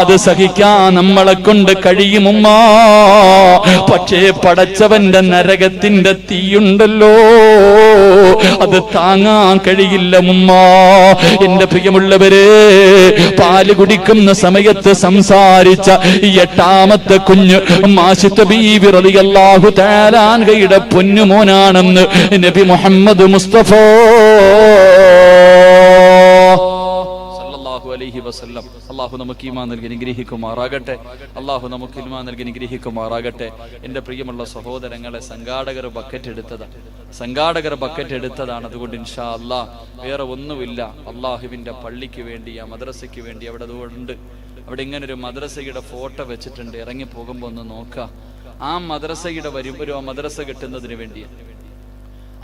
അത് സഹിക്കാൻ നമ്മളെ കൊണ്ട് കഴിയുമുമ്മ. പക്ഷേ പടച്ചവന്റെ നരകത്തിന്റെ തീയുണ്ടല്ലോ, അത് താങ്ങാൻ കഴിയില്ല ഉമ്മ. എന്റെ പ്രിയമുള്ളവരെ, പാല് കുടിക്കുന്ന സമയത്ത് സംസാരിച്ച 8ാമത്തെ കുഞ്ഞ് മാസിത്ത ബീവി റളിയല്ലാഹു തആല അൻഹയുടെ പൊന്നുമോനാണെന്ന് നബി മുഹമ്മദ് മുസ്തഫ സല്ലല്ലാഹു അലൈഹി വസല്ലം. അല്ലാഹു നമുക്ക് ഈമാൻ നൽകി അനുഗ്രഹിക്കുമാറാകട്ടെ. അല്ലാഹു നമുക്ക് ഈമാൻ നൽകി അനുഗ്രഹിക്കുമാറാകട്ടെ. എൻ്റെ പ്രിയമുള്ള സഹോദരങ്ങളെ, സംഘാടകർ ബക്കറ്റ് എടുത്തതാണ്. അതുകൊണ്ട് ഇൻഷാ അല്ലാഹ് വേറെ ഒന്നുമില്ല. അള്ളാഹുവിൻ്റെ പള്ളിക്ക് വേണ്ടി, ആ മദ്രസയ്ക്ക് വേണ്ടി അവിടെ അതുകൊണ്ട് അവിടെ ഇങ്ങനൊരു മദ്രസയുടെ ഫോട്ടോ വെച്ചിട്ടുണ്ട്. ഇറങ്ങി പോകുമ്പോൾ ഒന്ന് നോക്കുക. ആ മദ്രസയുടെ വരുമ്പോഴും ആ മദ്രസ കെട്ടുന്നതിന് വേണ്ടിയാണ്.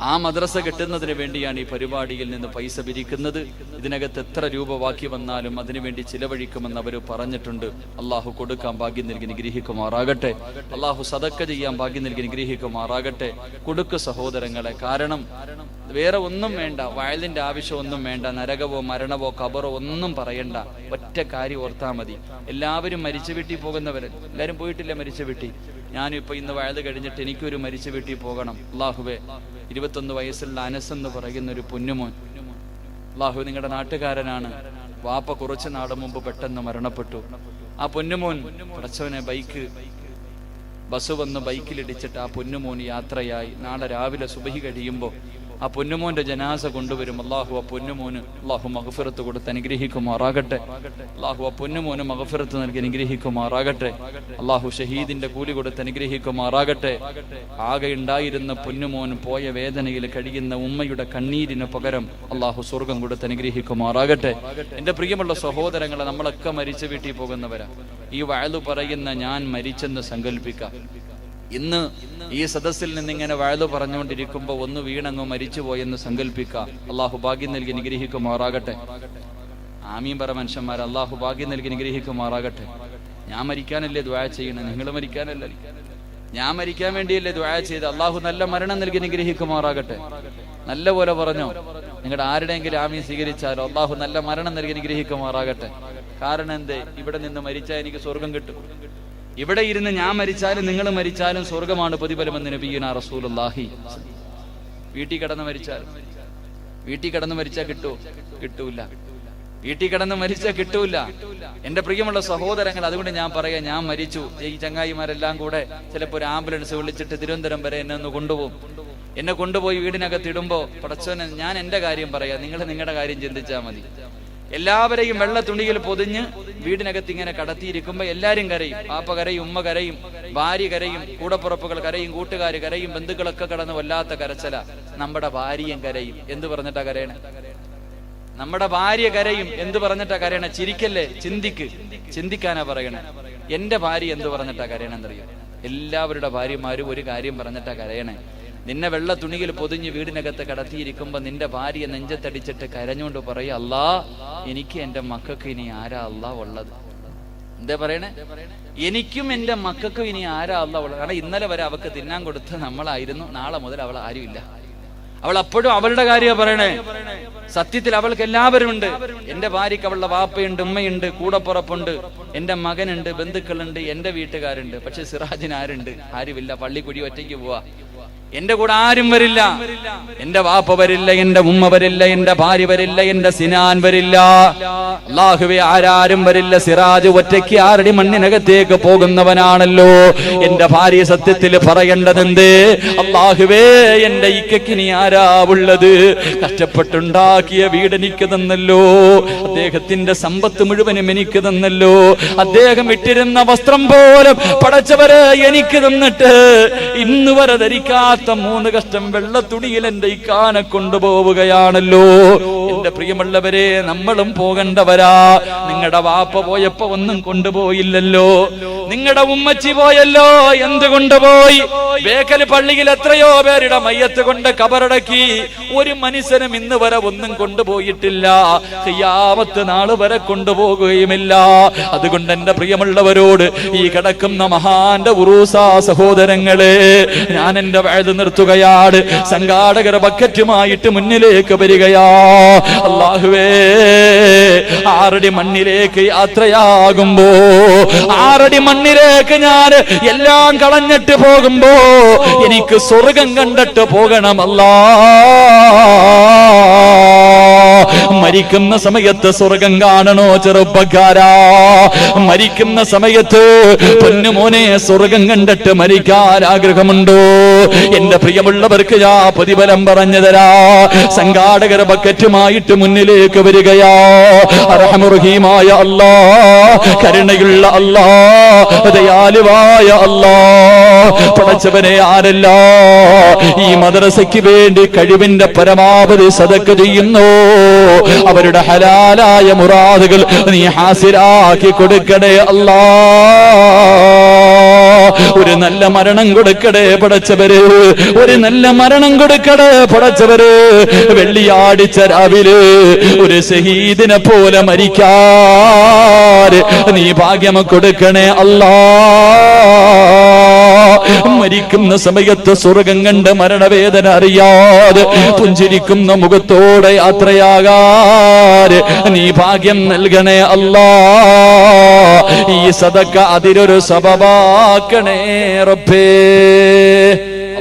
ആ മദ്രസ കെട്ടുന്നതിന് വേണ്ടിയാണ് ഈ പരിപാടിയിൽ നിന്ന് പൈസ പിരിക്കുന്നത്. ഇതിനകത്ത് എത്ര രൂപ ബാക്കി വന്നാലും അതിനുവേണ്ടി ചിലവഴിക്കുമെന്ന് അവർ പറഞ്ഞിട്ടുണ്ട്. അള്ളാഹു കൊടുക്കാൻ ഭാഗ്യം നൽകി നിഗ്രഹിക്കുമാറാകട്ടെ. അള്ളാഹു സദക്ക ചെയ്യാൻ ഭാഗ്യം നൽകി നിഗ്രഹിക്കുമാറാകട്ടെ. കൊടുക്ക് സഹോദരങ്ങളെ. കാരണം വേറെ ഒന്നും വേണ്ട, വയലിന്റെ ആവശ്യം ഒന്നും വേണ്ട, നരകവോ മരണവോ ഖബറോ ഒന്നും പറയണ്ട. ഒറ്റ കാര്യം ഓർത്താൽ മതി. എല്ലാവരും മരിച്ച വീട്ടിൽ പോകുന്നവര് എല്ലാവരും പോയിട്ടില്ല മരിച്ച വീട്ടിൽ. ഞാനിപ്പോൾ ഇന്ന് വയല് കഴിഞ്ഞിട്ട് എനിക്കൊരു മരിച്ച വീട്ടിൽ പോകണം. അള്ളാഹുവേ, 21 വയസ്സുള്ള അനസ് എന്ന് പറയുന്ന ഒരു പൊന്നുമോൻ, അള്ളാഹു നിങ്ങളുടെ നാട്ടുകാരനാണ്. വാപ്പ കുറച്ച് നാട് മുമ്പ് പെട്ടെന്ന് മരണപ്പെട്ടു. ആ പൊന്നുമോൻ പടച്ചവനെ ബസ് വന്ന് ബൈക്കിലിടിച്ചിട്ട് ആ പൊന്നുമോൻ യാത്രയായി. നാളെ രാവിലെ സുബഹി കഴിയുമ്പോൾ ആ പൊന്നുമോന്റെ ജനാസ കൊണ്ടുവരും. അള്ളാഹു ആ പൊന്നുമോന് അള്ളാഹു മഗ്ഫിറത്ത് കൊടുത്ത് അനുഗ്രഹിക്കുമാറാകട്ടെ. അള്ളാഹു ആ പൊന്നുമോന് മഗ്ഫിറത്ത് നൽകി അനുഗ്രഹിക്കുമാറാകട്ടെ. അള്ളാഹു ഷഹീദിന്റെ കൂലി കൊടുത്ത് അനുഗ്രഹിക്കുമാറാകട്ടെ. ആകെ ഉണ്ടായിരുന്ന പൊന്നുമോൻ പോയ വേദനയിൽ കഴിയുന്ന ഉമ്മയുടെ കണ്ണീരിന് പകരം അള്ളാഹു സ്വർഗം കൊടുത്ത് അനുഗ്രഹിക്കുമാറാകട്ടെ. എന്റെ പ്രിയമുള്ള സഹോദരങ്ങളെ, നമ്മളൊക്കെ മരിച്ച വീട്ടിൽ പോകുന്നവരാ. ഈ വഅദ് പറയുന്ന ഞാൻ മരിച്ചെന്ന് സങ്കല്പിക്കാം. ഇന്ന് ഈ സദസ്സിൽ നിന്നിങ്ങനെ വഅദ് പറഞ്ഞുകൊണ്ടിരിക്കുമ്പോൾ ഒന്ന് വീണങ്ങ് മരിച്ചുപോയെന്ന് സങ്കല്പിക്കാം. അള്ളാഹു ഭാഗ്യം നൽകി അനുഗ്രഹിക്കുമാറാകട്ടെ. ആമീൻ പറ മനുഷ്യന്മാർ. അള്ളാഹു ഭാഗ്യം നൽകി അനുഗ്രഹിക്കുമാറാകട്ടെ. ഞാൻ മരിക്കാനല്ലേ ദുആ ചെയ്യണേ? നിങ്ങൾ മരിക്കാനല്ലേ? ഞാൻ മരിക്കാൻ വേണ്ടിയല്ലേ ദുആ ചെയ്ത്? അള്ളാഹു നല്ല മരണം നൽകി അനുഗ്രഹിക്കുമാറാകട്ടെ. നല്ല പോലെ പറഞ്ഞോ. നിങ്ങളുടെ ആരുടെയെങ്കിലും ആമീൻ സ്വീകരിച്ചാലോ അള്ളാഹു നല്ല മരണം നൽകി അനുഗ്രഹിക്കുമാറാകട്ടെ. കാരണം എന്തേ? ഇവിടെ നിന്ന് മരിച്ചാൽ എനിക്ക് സ്വർഗം കിട്ടും. ഇവിടെ ഇരുന്ന് ഞാൻ മരിച്ചാലും നിങ്ങൾ മരിച്ചാലും സ്വർഗമാണ് പ്രതിഫലമെന്ന് നബിയുനാ റസൂലുള്ളാഹി. വീട്ടിൽ കിടന്ന് മരിച്ചാൽ കിട്ടുമോ? കിട്ടൂല. വീട്ടിൽ കിടന്ന് മരിച്ചാൽ കിട്ടൂല. എന്റെ പ്രിയമുള്ള സഹോദരങ്ങൾ, അതുകൊണ്ട് ഞാൻ പറയാം, ഞാൻ മരിച്ചു, ഈ ചങ്ങായിമാരെല്ലാം കൂടെ ചിലപ്പോൾ ഒരു ആംബുലൻസ് വിളിച്ചിട്ട് തിരുവനന്തപുരം വരെ എന്നെ ഒന്ന് കൊണ്ടുപോകും. എന്നെ കൊണ്ടുപോയി വീടിനകത്ത് ഇടുമ്പോ പടച്ചോനെ, ഞാൻ എന്റെ കാര്യം പറയാം, നിങ്ങൾ നിങ്ങളുടെ കാര്യം ചിന്തിച്ചാൽ മതി. എല്ലാവരെയും വെള്ള തുണിയിൽ പൊതിഞ്ഞ് വീടിനകത്ത് ഇങ്ങനെ കടത്തിയിരിക്കുമ്പോ എല്ലാരും കരയും. പാപ്പ കരയും, ഉമ്മ കരയും, ഭാര്യ കരയും, കൂടപ്പുറപ്പുകൾ കരയും, കൂട്ടുകാര് കരയും, ബന്ധുക്കളൊക്കെ കടന്ന് വല്ലാത്ത കരച്ചല. നമ്മുടെ ഭാര്യയും കരയും. എന്ത് പറഞ്ഞിട്ടാ കരയണേ? നമ്മുടെ ഭാര്യ കരയും. എന്ത് പറഞ്ഞിട്ടാ കരയണേ? ചിരിക്കല്ലേ, ചിന്തിക്കാനാ പറയണേ. എന്റെ ഭാര്യ എന്ത് പറഞ്ഞിട്ടാ കരയണെന്നറിയാം? എല്ലാവരുടെ ഭാര്യമാരും ഒരു കാര്യം പറഞ്ഞിട്ടാ കരയണേ. നിന്നെ വെള്ള തുണിയിൽ പൊതിഞ്ഞ് വീടിനകത്ത് കടത്തിയിരിക്കുമ്പോ നിന്റെ ഭാര്യ നെഞ്ചത്തടിച്ചിട്ട് കരഞ്ഞുകൊണ്ട് പറയും, അല്ലാ, എനിക്ക് എന്റെ മക്കൾക്ക് ഇനി ആരാ അല്ലാ ഉള്ളത്? എന്താ പറയണേ? എനിക്കും എന്റെ മക്കൾക്കും ഇനി ആരാ അല്ലാ ഉള്ളത്? കാരണം ഇന്നലെ വരെ അവൾക്ക് തിന്നാൻ കൊടുത്ത് നമ്മളായിരുന്നു, നാളെ മുതൽ അവൾ ആരുമില്ല. അവൾ അപ്പോഴും അവളുടെ കാര്യമാണ് പറയണേ. സത്യത്തിൽ അവൾക്ക് എല്ലാവരും ഉണ്ട്. എന്റെ ഭാര്യക്ക് അവളുടെ വാപ്പയുണ്ട്, ഉമ്മയുണ്ട്, കൂടപ്പുറപ്പുണ്ട്, എന്റെ മകനുണ്ട്, ബന്ധുക്കളുണ്ട്, എന്റെ വീട്ടുകാരുണ്ട്. പക്ഷെ സിറാജിന് ആരുണ്ട്? ആരുമില്ല. പള്ളിക്കുടി ഒറ്റയ്ക്ക് പോവാ. എന്റെ കൂടെ ആരും വരില്ല. എന്റെ വാപ്പ വരില്ല, എന്റെ ഉമ്മ വരില്ല, എന്റെ ഭാര്യ വരില്ല, എന്റെ സിനാൻ വരില്ല. അല്ലാഹുവേ, ആരാരും വരില്ല. സിറാജ് ഒറ്റയ്ക്ക് ആരടി മണ്ണിനകത്തേക്ക് പോകുന്നവനാണല്ലോ. എന്റെ ഭാര്യ സത്യത്തിൽ പറയേണ്ടതെന്ത്? അല്ലാഹുവേ, എന്റെ ഇക്കക്കിനി ആരാ ഉള്ളത്? കഷ്ടപ്പെട്ടുണ്ടാക്കിയ വീട് എനിക്ക് തന്നല്ലോ, അദ്ദേഹത്തിന്റെ സമ്പത്ത് മുഴുവനും എനിക്ക് തന്നല്ലോ, അദ്ദേഹം ഇട്ടിരുന്ന വസ്ത്രം പോലും പടച്ചവരെ എനിക്ക് തന്നിട്ട് ഇന്ന് വരെ ധരിക്കാത്ത 3 കഷ്ടം വെള്ള തുണിയിൽ എന്റെ ഇക്കാനെ കൊണ്ടുപോവുകയാണല്ലോ. എന്റെ പ്രിയമുള്ളവരെ, നമ്മളും പോകേണ്ടവരാ. നിങ്ങളുടെ വാപ്പ പോയപ്പോ ഒന്നും കൊണ്ടുപോയില്ലല്ലോ. നിങ്ങളുടെ ഉമ്മച്ചി പോയല്ലോ, എന്തുകൊണ്ടുപോയി? ബേക്കൽ പള്ളിയിൽ എത്രയോ പേരുടെ മയ്യത്ത് കൊണ്ട് കബറടക്കി. ഒരു മനുഷ്യനും ഇന്ന് വരെ ഒന്നും കൊണ്ടുപോയിട്ടില്ല. ഖിയാമത്ത് നാൾ വരെ കൊണ്ടുപോകുകയുമില്ല. അതുകൊണ്ട് എന്റെ പ്രിയമുള്ളവരോട്, ഈ കിടക്കുന്ന മഹാന്റെ ഉറൂസ സഹോദരങ്ങളെ, ഞാൻ എന്റെ വഅദ് നിർത്തുകയാണ്. സംഘാടകർ ബക്കറ്റുമായിട്ട് മുന്നിലേക്ക് വരികയാ. അല്ലാഹുവേ, 6 അടി മണ്ണിലേക്ക് യാത്രയാകുമ്പോ, 6 അടി മണ്ണിലേക്ക് ഞാൻ എല്ലാം കളഞ്ഞിട്ട് പോകുമ്പോ എനിക്ക് സ്വർഗം കണ്ടിട്ട് പോകണം അല്ലാ. മരിക്കുന്ന സമയത്ത് സ്വർഗം കാണണോ ചെറുപ്പക്കാരാ? മരിക്കുന്ന സമയത്ത് പൊന്നുമോനെ സ്വർഗം കണ്ടിട്ട് മരിക്കാൻ ആഗ്രഹമുണ്ടോ? എന്റെ പ്രിയമുള്ളവർക്ക് ഞാൻ പ്രതിഫലം പറഞ്ഞു തരാ. സംഘാടകർ ബക്കറ്റുമായിട്ട് മുന്നിലേക്ക് വരികയാ. അർഹമുർറഹീമായ അല്ലാ, കരുണയുള്ള അല്ലാ, ദയാലുവായ അല്ലാ, പടച്ചവനെ, ആരല്ല ഈ മദ്രസയ്ക്ക് വേണ്ടി കഴിവിന്റെ പരമാവധി സദഖ ചെയ്യുന്നു, അവരുടെ ഹലാലായ മുറാദുകൾ നീ ഹാസിലാക്കി കൊടുക്കണേ അല്ലാ. ഒരു നല്ല മരണം കൊടുക്കടേ പടച്ചവര്, ഒരു നല്ല മരണം കൊടുക്കടേ പടച്ചവര്. വെള്ളിയാഴ്ച രാവിലെ ഒരു ഷഹീദിനെ പോലെ മരിക്കാൻ നീ ഭാഗ്യം കൊടുക്കണേ അല്ലാ. മരിക്കുന്ന സമയത്ത് സ്വർഗം കണ്ട് മരണവേദന അറിയാതെ പുഞ്ചിരിക്കുന്ന മുഖത്തോടെ യാത്രയാകാൻ നീ ഭാഗ്യം നൽകണേ അല്ലാ. ഈ സദഖ അതിലൊരു സബബാക്കണേ റബ്ബേ.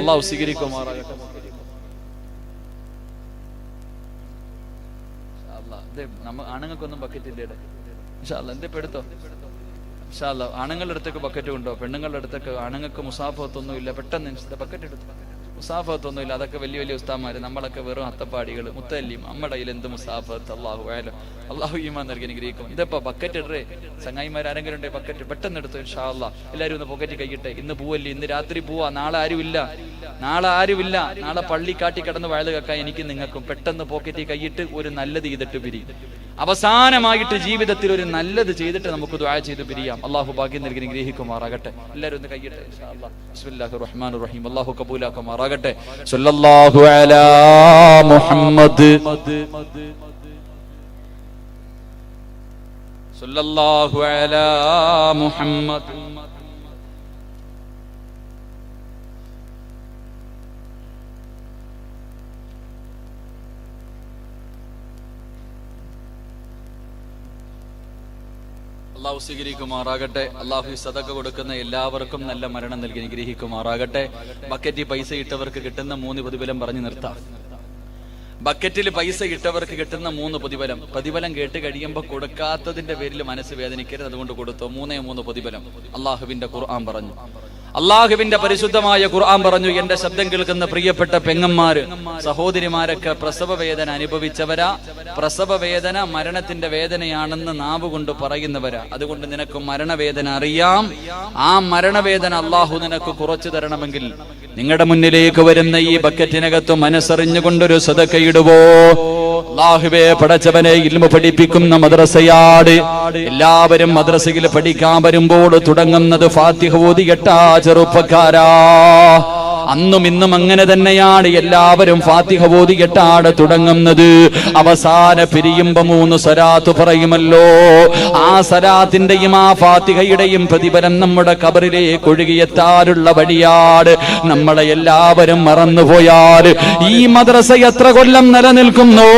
അല്ലാഹു സ്വീകരിക്കുമാറാകട്ടെ. ആണുങ്ങൾക്കൊന്നും ബക്കറ്റിന്റെ എന്തേ പെടുത്തോ? ആണുങ്ങളുടെ അടുത്തേക്ക് ബക്കറ്റ് ഉണ്ടോ? പെണ്ണുങ്ങളുടെ അടുത്തേക്ക് ആണുങ്ങൾക്ക് മുസാഫത്തൊന്നും ഇല്ല. പെട്ടെന്ന് ബക്കറ്റ് എടുത്തു. മുസാഫത്തൊന്നും ഇല്ല. അതൊക്കെ വലിയ വലിയ ഉസ്താമാര്. നമ്മളൊക്കെ വെറും അത്തപ്പാടികൾ, മുത്തല്ലിയും. നമ്മുടെ കയ്യിൽ എന്ത് മുസാഫത്ത്? അള്ളാഹു ആയാലും അള്ളാഹു ഈമാൻ നൽകി അനുഗ്രഹിക്കും. ഇതപ്പോ ബക്കറ്റ് ഇടേ. ചങ്ങായിമാർ ആരെങ്കിലും ഉണ്ടേ ബക്കറ്റ് പെട്ടെന്ന് എടുത്തു. ഇൻഷാ അല്ലാഹ് എല്ലാവരും ഒന്ന് പോക്കറ്റ് കൈയിട്ടെ. ഇന്ന് പോവല്ലേ, ഇന്ന് രാത്രി പോവാ. നാളെ ആരുമില്ല. നാളെ പള്ളി കാട്ടി കിടന്ന് വയല് കേൾക്കാൻ എനിക്ക് നിങ്ങൾക്കും. പെട്ടെന്ന് പോക്കറ്റിൽ കൈയിട്ട് ഒരു നല്ലത് ചെയ്തിട്ട് പിരിയും. അവസാനമായിട്ട് ജീവിതത്തിൽ ഒരു നല്ലത് ചെയ്തിട്ട് നമുക്ക് ദുആ ചെയ്ത് പിരിയാം. അള്ളാഹു ഭാഗ്യം നൽകി അനുഗ്രഹിക്കുമാറാകട്ടെ. എല്ലാവരും ഒന്ന് കൈയിട്ടെ. ഇൻഷാ അല്ലാഹ്. ബിസ്മില്ലാഹിർ റഹ്മാനിർ റഹീം. അള്ളാഹു കബൂലാക്കുമാറാകട്ടെ. സല്ലല്ലാഹു അലാ മുഹമ്മദ് സല്ലല്ലാഹു അലാ മുഹമ്മദ് അള്ളാഹു സ്വീകരിക്കുമാറാകട്ടെ. അള്ളാഹു സദഖ കൊടുക്കുന്ന എല്ലാവർക്കും നല്ല മരണം നൽകി അനുഗ്രഹിക്കുമാറാകട്ടെ. ബക്കറ്റിൽ പൈസ ഇട്ടവർക്ക് കിട്ടുന്ന 3 പ്രതിഫലം പറഞ്ഞു നിർത്താം. ബക്കറ്റിൽ പൈസ ഇട്ടവർക്ക് കിട്ടുന്ന 3 പ്രതിഫലം. പ്രതിഫലം കേട്ട് കഴിയുമ്പോൾ കൊടുക്കാത്തതിന്റെ പേരിൽ മനസ്സ് വേദനിക്കരുത്, അതുകൊണ്ട് കൊടുത്തോ. 3 പ്രതിഫലം അള്ളാഹുവിന്റെ ഖുർആൻ പറഞ്ഞു. അള്ളാഹുവിന്റെ പരിശുദ്ധമായ ഖുർആൻ പറഞ്ഞു, എന്റെ ശബ്ദം കേൾക്കുന്ന പ്രിയപ്പെട്ട പെങ്ങന്മാര്, സഹോദരിമാരൊക്കെ പ്രസവ വേദന അനുഭവിച്ചവരാ. പ്രസവ വേദന മരണത്തിന്റെ വേദനയാണെന്ന് നാവ് കൊണ്ട് പറയുന്നവരാ. അതുകൊണ്ട് നിനക്ക് മരണവേദന അറിയാം. ആ മരണവേദന അള്ളാഹു നിനക്ക് കുറച്ചു തരണമെങ്കിൽ നിങ്ങളുടെ മുന്നിലേക്ക് വരുന്ന ഈ ബക്കറ്റിനകത്ത് മനസ്സറിഞ്ഞുകൊണ്ടൊരു സദക്കയിടുവോ. അല്ലാഹുവേ, പടച്ചവനെ, ഇൽമു പഠിപ്പിക്കുന്ന മദ്രസയാട്. എല്ലാവരും മദ്രസയിൽ പഠിക്കാൻ വരുമ്പോൾ തുടങ്ങുന്നത് ഫാത്തിഹ ഓതിയിട്ടാ ചെറുപ്പക്കാരാ. അന്നും ഇന്നും അങ്ങനെ തന്നെയാണ്. എല്ലാവരും ഫാത്തിഹ ഓതിയിട്ടാണ് തുടങ്ങുന്നത്. അവസാന പിരിയുമ്പോ 3 സ്വലാത്ത് പറയുമല്ലോ. ആ സ്വലാത്തിന്റെയും ആ ഫാത്തിഹയുടെയും പ്രതിഫലം നമ്മുടെ ഖബറിലേക്ക് ഒഴുകിയെത്താനുള്ള വഴിയാണ്. നമ്മളെ എല്ലാവരും മറന്നുപോയാൽ ഈ മദ്രസ എത്ര കൊല്ലം നിലനിൽക്കുന്നു,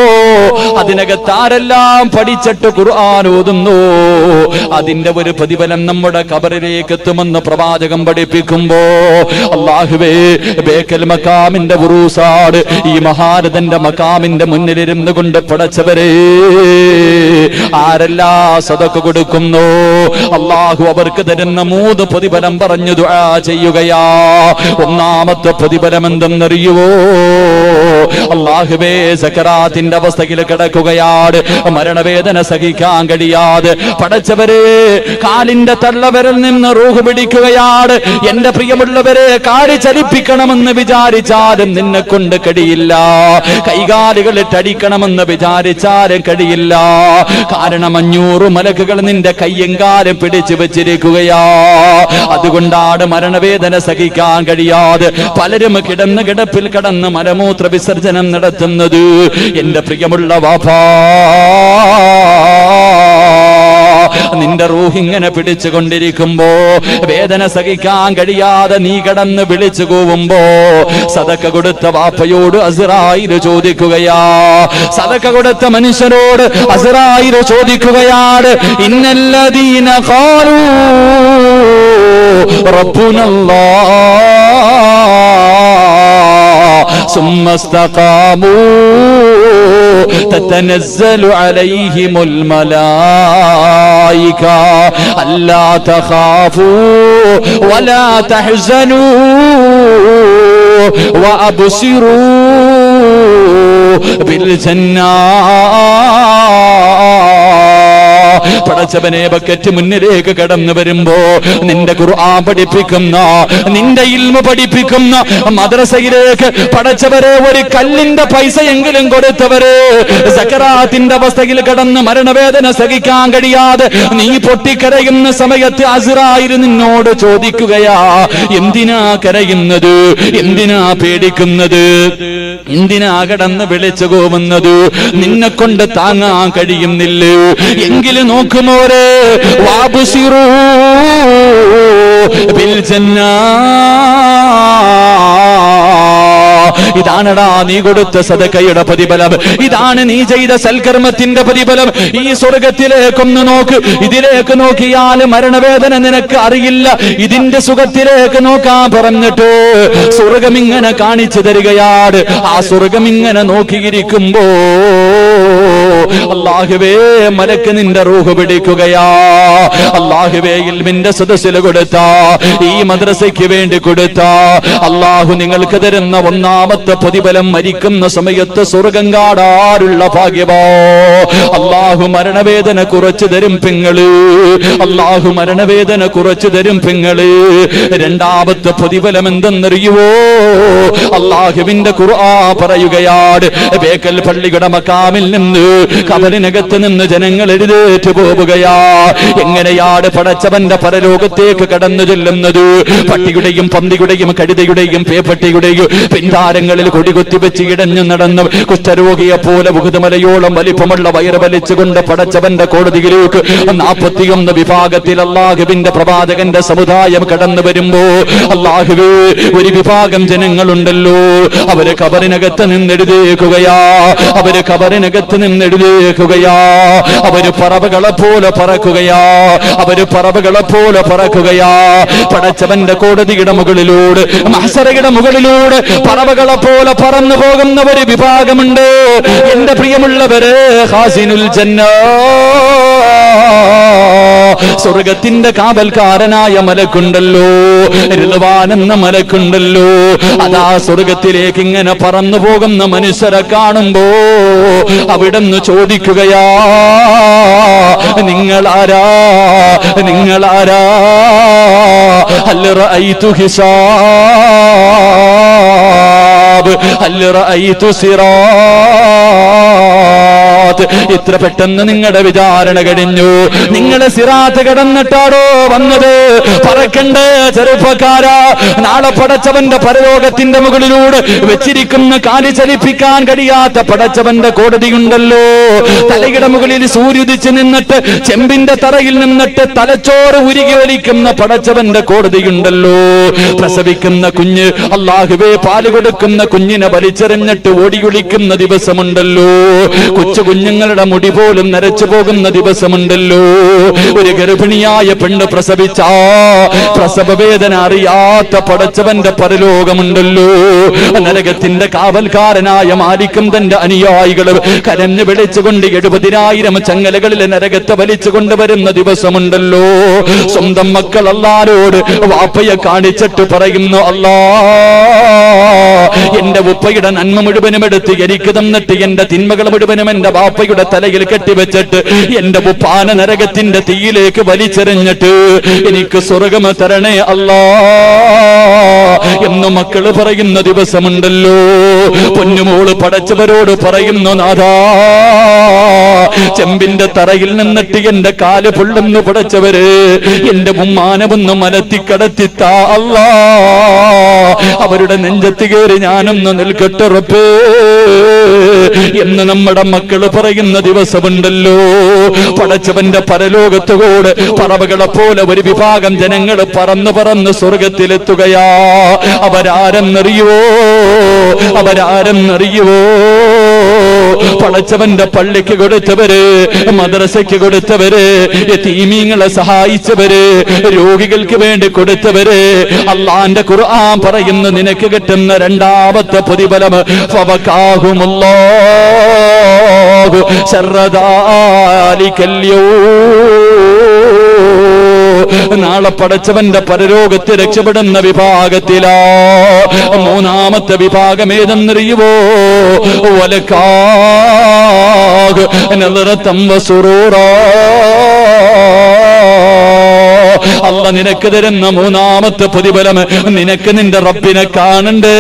അതിനകത്ത് ആരെല്ലാം പഠിച്ചിട്ട് ഖുർആൻ ഓതുന്നു, അതിന്റെ ഒരു പ്രതിഫലം നമ്മുടെ ഖബറിലേക്ക് എത്തുമെന്ന് പ്രവാചകൻ പഠിപ്പിക്കുമ്പോ അല്ലാഹുവേ, ബേക്കൽ മക്കാമിന്റെ ഉറൂസാട് ഈ മഹാരഥന്റെ മക്കാമിന്റെ മുന്നിലിരുന്നു കൊണ്ട് പടച്ചവരെ, ആരെല്ലാ സദഖ കൊടുക്കുന്നു അല്ലാഹു അവർക്ക് തരുന്ന 3 പ്രതിഫലം പറഞ്ഞു ദുആ ചെയ്യുകയാ. ഒന്നാമത്തെ പ്രതിഫലം എന്തെന്നറിയുവോ? അല്ലാഹുവേ, സക്കറാത്തിന്റെ അവസ്ഥയിൽ കിടക്കുകയാണ്, മരണവേദന സഹിക്കാൻ കഴിയാതെ പടച്ചവരെ കാലിന്റെ തള്ളവരിൽ നിന്ന് റൂഹ് പിടിക്കുകയാണ്. എന്റെ പ്രിയമുള്ളവരെ, കാല് ചലിപ്പിക്കണമെന്ന് വിചാരിച്ചാലും നിന്നെ കൊണ്ട് കഴിയില്ല. കൈകാലുകളിട്ടടിക്കണമെന്ന് വിചാരിച്ചാലും കഴിയില്ല. കാരണം 500 മലക്കുകൾ നിന്റെ കയ്യും കാലും പിടിച്ചു വെച്ചിരിക്കുകയാ. അതുകൊണ്ടാണ് മരണവേദന സഹിക്കാൻ കഴിയാതെ പലരും കിടന്ന് കിടപ്പിൽ കടന്ന് മലമൂത്ര വിസർജനം നടത്തുന്നത്. എന്റെ പ്രിയമുള്ള വാപ്പാ, നിന്റെ റൂഹ് ഇങ്ങനെ പിടിച്ചുകൊണ്ടിരിക്കുമ്പോ, വേദന സഹിക്കാൻ കഴിയാതെ നീ കടന്ന് വിളിച്ചു കൂവുമ്പോ, സദക്ക കൊടുത്ത വാപ്പയോട് അസ്റായീൽ ചോദിക്കുകയാ. സദക്ക കൊടുത്ത മനുഷ്യരോട് അസ്റായീൽ ചോദിക്കുകയാണ്, ഇന്നല്ലദീന ഖാലൂ റബ്ബുനല്ലാഹ് സുമ്മ ഇസ്തഖാമൂ تتنزل عليهم الملائكة ألا تخافوا ولا تحزنوا وأبشروا بالجنة. പടച്ചവനെ, ബക്കറ്റ് മുന്നിലേക്ക് കടന്നു വരുമ്പോ നിന്റെ ഖുർആൻ പഠിപ്പിക്കുന്ന, നിന്റെ ഇൽമു പഠിപ്പിക്കുന്ന മദ്രസയിലേക്ക് പടച്ചവരെ ഒരു കല്ലിന്റെ പൈസയെങ്കിലും കൊടുത്തവര്, സക്കറാത്തിന്റെ അവസ്ഥയിൽ കടന്ന് മരണവേദന സഹിക്കാൻ കഴിയാതെ നീ പൊട്ടിക്കരയുന്ന സമയത്ത് അസ്റായീൽ നിന്നോട് ചോദിക്കുകയാ, എന്തിനാ കരയുന്നത്, എന്തിനാ പേടിക്കുന്നത്, എന്തിനാ കടന്ന് വിളിച്ചു പോകുന്നത്, നിന്നെ കൊണ്ട് താങ്ങാൻ കഴിയുന്നില്ലേ? എങ്കിലും നോക്കുമോരെ, വാബുസിറൂ ബിൽ ജന്നാ. ഇതാണടാ നീ കൊടുത്ത സദഖയുടെ പ്രതിഫലം, ഇതാണ് നീ ചെയ്ത സൽക്കർമ്മത്തിന്റെ പ്രതിഫലം. ഈ സ്വർഗത്തിലേക്കൊന്ന് നോക്ക്. ഇതിലേക്ക് നോക്കിയാൽ മരണവേദന നിനക്ക് അറിയില്ല. ഇതിന്റെ സുഖത്തിലേക്ക് നോക്കാൻ പറഞ്ഞിട്ട് സ്വർഗം ഇങ്ങനെ കാണിച്ചു തരികയാണ്. ആ സ്വർഗം ഇങ്ങനെ നോക്കിയിരിക്കുമ്പോ അല്ലാഹുവേ, മലക്ക് നിന്റെ റൂഹ് പിടിക്കുകയാ. അല്ലാഹുവേ, ഇൽമിന്റെ സദസ്സിൽ കൊടുത്ത, ഈ മദ്രസയ്ക്ക് വേണ്ടി കൊടുത്ത അല്ലാഹു നിങ്ങൾക്ക് തരുന്ന ഒന്നാമത്തെ പ്രതിഫലം മരിക്കുന്ന സമയത്ത് സ്വർഗം കാണാനുള്ള ഭാഗ്യമോ. അല്ലാഹു മരണവേദന കുറച്ചു തരും പെങ്ങള്, അല്ലാഹു മരണവേദന കുറച്ചു തരും പെങ്ങള്. രണ്ടാമത്തെ പ്രതിഫലം എന്തെന്നറിയുവോ? അല്ലാഹുവിന്റെ ഖുർആൻ പറയുകയാണ്, ബേക്കൽ പള്ളിയുടെ മക്കാമിൽ നിന്ന് ഖബറിനകത്ത് നിന്ന് ജനങ്ങൾ എഴുന്നേറ്റ് പോവുകയാ. എങ്ങനെയാണ് പടച്ചവന്റെ പരലോകത്തേക്ക് കടന്നു ചെല്ലുന്നത്? പട്ടിയുടെയും പന്തിയുടെയും കഴുതയുടെയും പേപ്പട്ടിയുടെയും പിന്താരങ്ങളിൽ കൊടികുത്തി വെച്ച് ഇടഞ്ഞു നടന്നു കുഷ്ഠരോഗിയെ പോലെ മുഖമലയോളം വലിപ്പമുള്ള വയറ് വലിച്ചുകൊണ്ട് പടച്ചവന്റെ കോടതിയിലേക്ക് 41 വിഭാഗത്തിൽ അല്ലാഹുവിന്റെ പ്രവാചകന്റെ സമുദായം കടന്നു വരുമ്പോ, അല്ലാഹുവേ, ഒരു വിഭാഗം ജനങ്ങളുണ്ടല്ലോ, അവര് ഖബറിനകത്ത് നിന്നെഴുതേക്കുകയാ. അവര് ഖബറിനകത്ത് നിന്നെഴുതി മുകളിലേക്കുകയാ. അവര് പറവകളെ പോലെ പറക്കുകയാ, അവര് പറവകളെ പോലെ പറക്കുകയാ. പടച്ചവന്റെ കോടതിയുടെ മുകളിലൂടെ, മഹ്ശറയുടെ മുകളിലൂടെ പറവകളെ പോലെ പറന്നു പോകുന്ന ഒരു വിഭാഗമുണ്ട്. എന്റെ പ്രിയമുള്ളവരെ, ഖാസിനുൽ ജന്ന, സ്വർഗത്തിന്റെ കാവൽക്കാരനായ മലക്കുണ്ടല്ലോ, റിദ്വാൻ എന്ന മലക്കുണ്ടല്ലോ. അതാ സ്വർഗത്തിലേക്ക് ഇങ്ങനെ പറന്നു പോകുന്ന മനുഷ്യരെ കാണുമ്പോ അവിടുന്ന് ചോദിക്കുകയാ, നിങ്ങളാരാ, നിങ്ങളാരാ? ഹൽ റഅയ്തു ഹിസാബ്, ഹൽ റഅയ്തു സിറാത്ത്. ഇത്ര പെട്ടെന്ന് നിങ്ങളുടെ വിചാരണ കഴിഞ്ഞു, നിങ്ങളെ സിറാത്ത് കടന്നിട്ടാടോ വന്നത്? പറക്കണ്ടേ ചെറുപ്പക്കാരാ, നാളെ പടച്ചവന്റെ പരലോകത്തിന്റെ മുകളിലൂടെ വെച്ചിരിക്കുന്ന കാലി ചലിപ്പിക്കാൻ കഴിയാത്ത പടച്ചവന്റെ കോടതിയുണ്ടല്ലോ. തലയുടെ മുകളിൽ സൂര്യുദിച്ച് നിന്നിട്ട് ചെമ്പിന്റെ തറയിൽ നിന്നിട്ട് തലച്ചോറ് ഉരുകി വലിക്കുന്ന പടച്ചവന്റെ കോടതിയുണ്ടല്ലോ. പ്രസവിക്കുന്ന കുഞ്ഞ്, അല്ലാഹുവേ, പാല് കൊടുക്കുന്ന കുഞ്ഞിനെ വലിച്ചെറിഞ്ഞിട്ട് ഓടിയൊളിക്കുന്ന ദിവസമുണ്ടല്ലോ. കൊച്ചു കുഞ്ഞുങ്ങളുടെ മുടി പോലും നരച്ചു പോകുന്ന ദിവസമുണ്ടല്ലോ. ഒരു ഗർഭിണിയായ പെണ്ണ് പ്രസവിച്ച പ്രസവ വേദന അറിയാത്ത പടച്ചവന്റെ പരലോകമുണ്ടല്ലോ. നരകത്തിന്റെ കാവൽക്കാരനായ മാലിക്കും തന്റെ അനുയായികൾ കരഞ്ഞു വിളിച്ചുകൊണ്ട് 70,000 ചങ്ങലകളിൽ നരകത്തെ വലിച്ചു കൊണ്ടുവരുന്ന ദിവസമുണ്ടല്ലോ. സ്വന്തം മക്കൾ അല്ലാഹുവോട് വാപ്പയെ കാണിച്ചിട്ട് പറയുന്നു, അല്ലാ, എന്റെ ഉപ്പയുടെ നന്മ മുഴുവനും എടുത്ത് എനിക്ക് തന്നിട്ട് എന്റെ തിന്മകൾ മുഴുവനും എന്റെ വാപ്പയുടെ തലയിൽ കെട്ടിവെച്ചിട്ട് എന്റെ ഉപ്പാന നരകത്തിന്റെ തീയിലേക്ക് വലിച്ചെറിഞ്ഞിട്ട് എനിക്ക് സ്വർഗം തരണേ അല്ലാ എന്ന് മക്കള് പറയുന്ന ദിവസമുണ്ടല്ലോ. പൊന്നുമോള് പടച്ചവരോട് പറയുന്നു, നാഥാ, ചെമ്പിന്റെ തറയിൽ നിന്നിട്ട് എന്റെ കാല് പൊള്ളുന്നു പടച്ചവര്, എന്റെ ഉമ്മാനമൊന്ന് മലത്തിക്കടത്തിത്താ അല്ലാ, അവരുടെ നെഞ്ചത്ത് കയറി ഞാനൊന്ന് നിൽക്കട്ടെ റബ്ബേ എന്ന് നമ്മുടെ മക്കള് പറയുന്ന ദിവസമുണ്ടല്ലോ. പടച്ചവന്റെ പരലോകത്തുകൂടെ പറവകളെ പോലെ ഒരു വിഭാഗം ജനങ്ങൾ പറന്ന് പറന്ന് സ്വർഗത്തിലെത്തുകയാ. അവരാരെന്നറിയോ? അവരാരെന്നറിയോ? പടച്ചവന്റെ പള്ളിക്ക് കൊടുത്തവര്, മദ്രസയ്ക്ക് കൊടുത്തവര്, യതീമീങ്ങളെ സഹായിച്ചവര്, രോഗികൾക്ക് വേണ്ടി കൊടുത്തവര്. അള്ളാന്റെ ഖുർആൻ പറയുന്നു, നിനക്ക് കിട്ടുന്ന രണ്ടാമത്തെ പ്രതിഫലം ഫവഖാഹുമുല്ലാഹു ശർറ ദാലികൽ യൗം. നാളെ പടച്ചവന്റെ പരലോകത്ത് രക്ഷപ്പെടുന്ന വിഭാഗത്തിലാ. മൂന്നാമത്തെ വിഭാഗം ഏതെന്നറിയുവോ? വലകാഹ് നദറതം വസുറൂറാ. അല്ല നിനക്ക് തരുന്ന മൂന്നാമത്തെ പ്രതിഫലം, നിനക്ക് നിന്റെ റബ്ബിനെ കാണണ്ടേ.